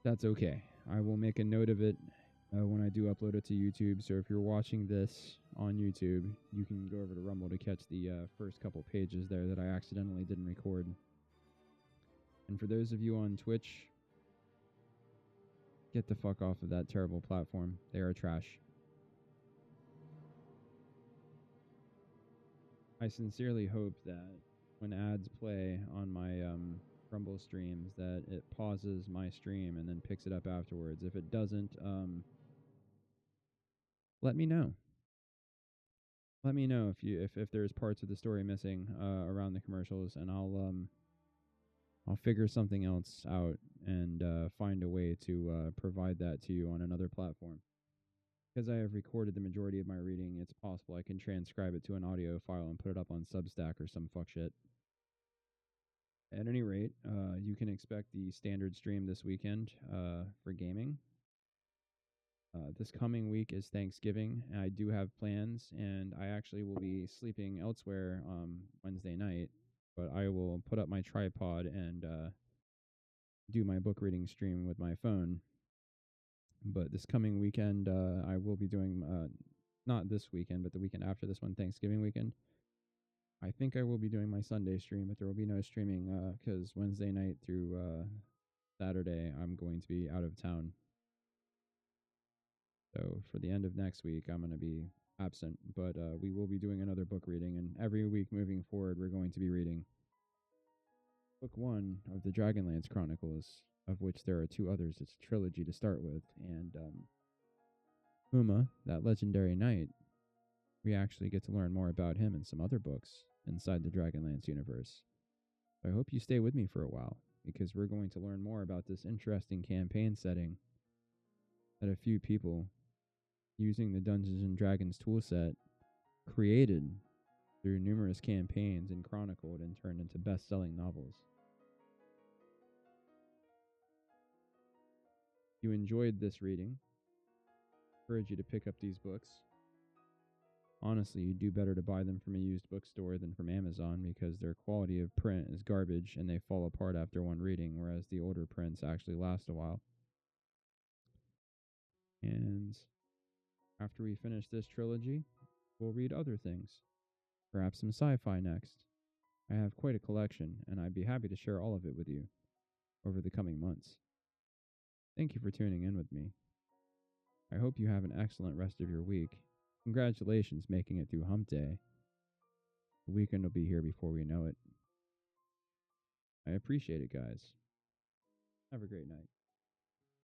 That's okay. I will make a note of it when I do upload it to YouTube. So if you're watching this on YouTube, you can go over to Rumble to catch the first couple pages there that I accidentally didn't record. And for those of you on Twitch, get the fuck off of that terrible platform. They are trash. I sincerely hope that when ads play on my Rumble streams that it pauses my stream and then picks it up afterwards. If it doesn't, let me know. Let me know if there's parts of the story missing around the commercials, and I'll figure something else out and find a way to provide that to you on another platform. Because I have recorded the majority of my reading, it's possible I can transcribe it to an audio file and put it up on Substack or some fuck shit. At any rate, you can expect the standard stream this weekend for gaming. This coming week is Thanksgiving. I do have plans, and I actually will be sleeping elsewhere Wednesday night, but I will put up my tripod and do my book reading stream with my phone. But this coming weekend, I will be doing, not this weekend, but the weekend after this one, Thanksgiving weekend. I think I will be doing my Sunday stream, but there will be no streaming because Wednesday night through Saturday, I'm going to be out of town. So for the end of next week, I'm going to be absent, but we will be doing another book reading, and every week moving forward, we're going to be reading Book 1 of the Dragonlance Chronicles, of which there are 2 others. It's a trilogy to start with, and Uma, that legendary knight, we actually get to learn more about him in some other books inside the Dragonlance universe. So I hope you stay with me for a while, because we're going to learn more about this interesting campaign setting that a few people, using the Dungeons & Dragons toolset, created through numerous campaigns and chronicled and turned into best-selling novels. If you enjoyed this reading, I encourage you to pick up these books. Honestly, you'd do better to buy them from a used bookstore than from Amazon because their quality of print is garbage and they fall apart after one reading, whereas the older prints actually last a while. And after we finish this trilogy, we'll read other things. Perhaps some sci-fi next. I have quite a collection, and I'd be happy to share all of it with you over the coming months. Thank you for tuning in with me. I hope you have an excellent rest of your week. Congratulations making it through Hump Day. The weekend will be here before we know it. I appreciate it, guys. Have a great night.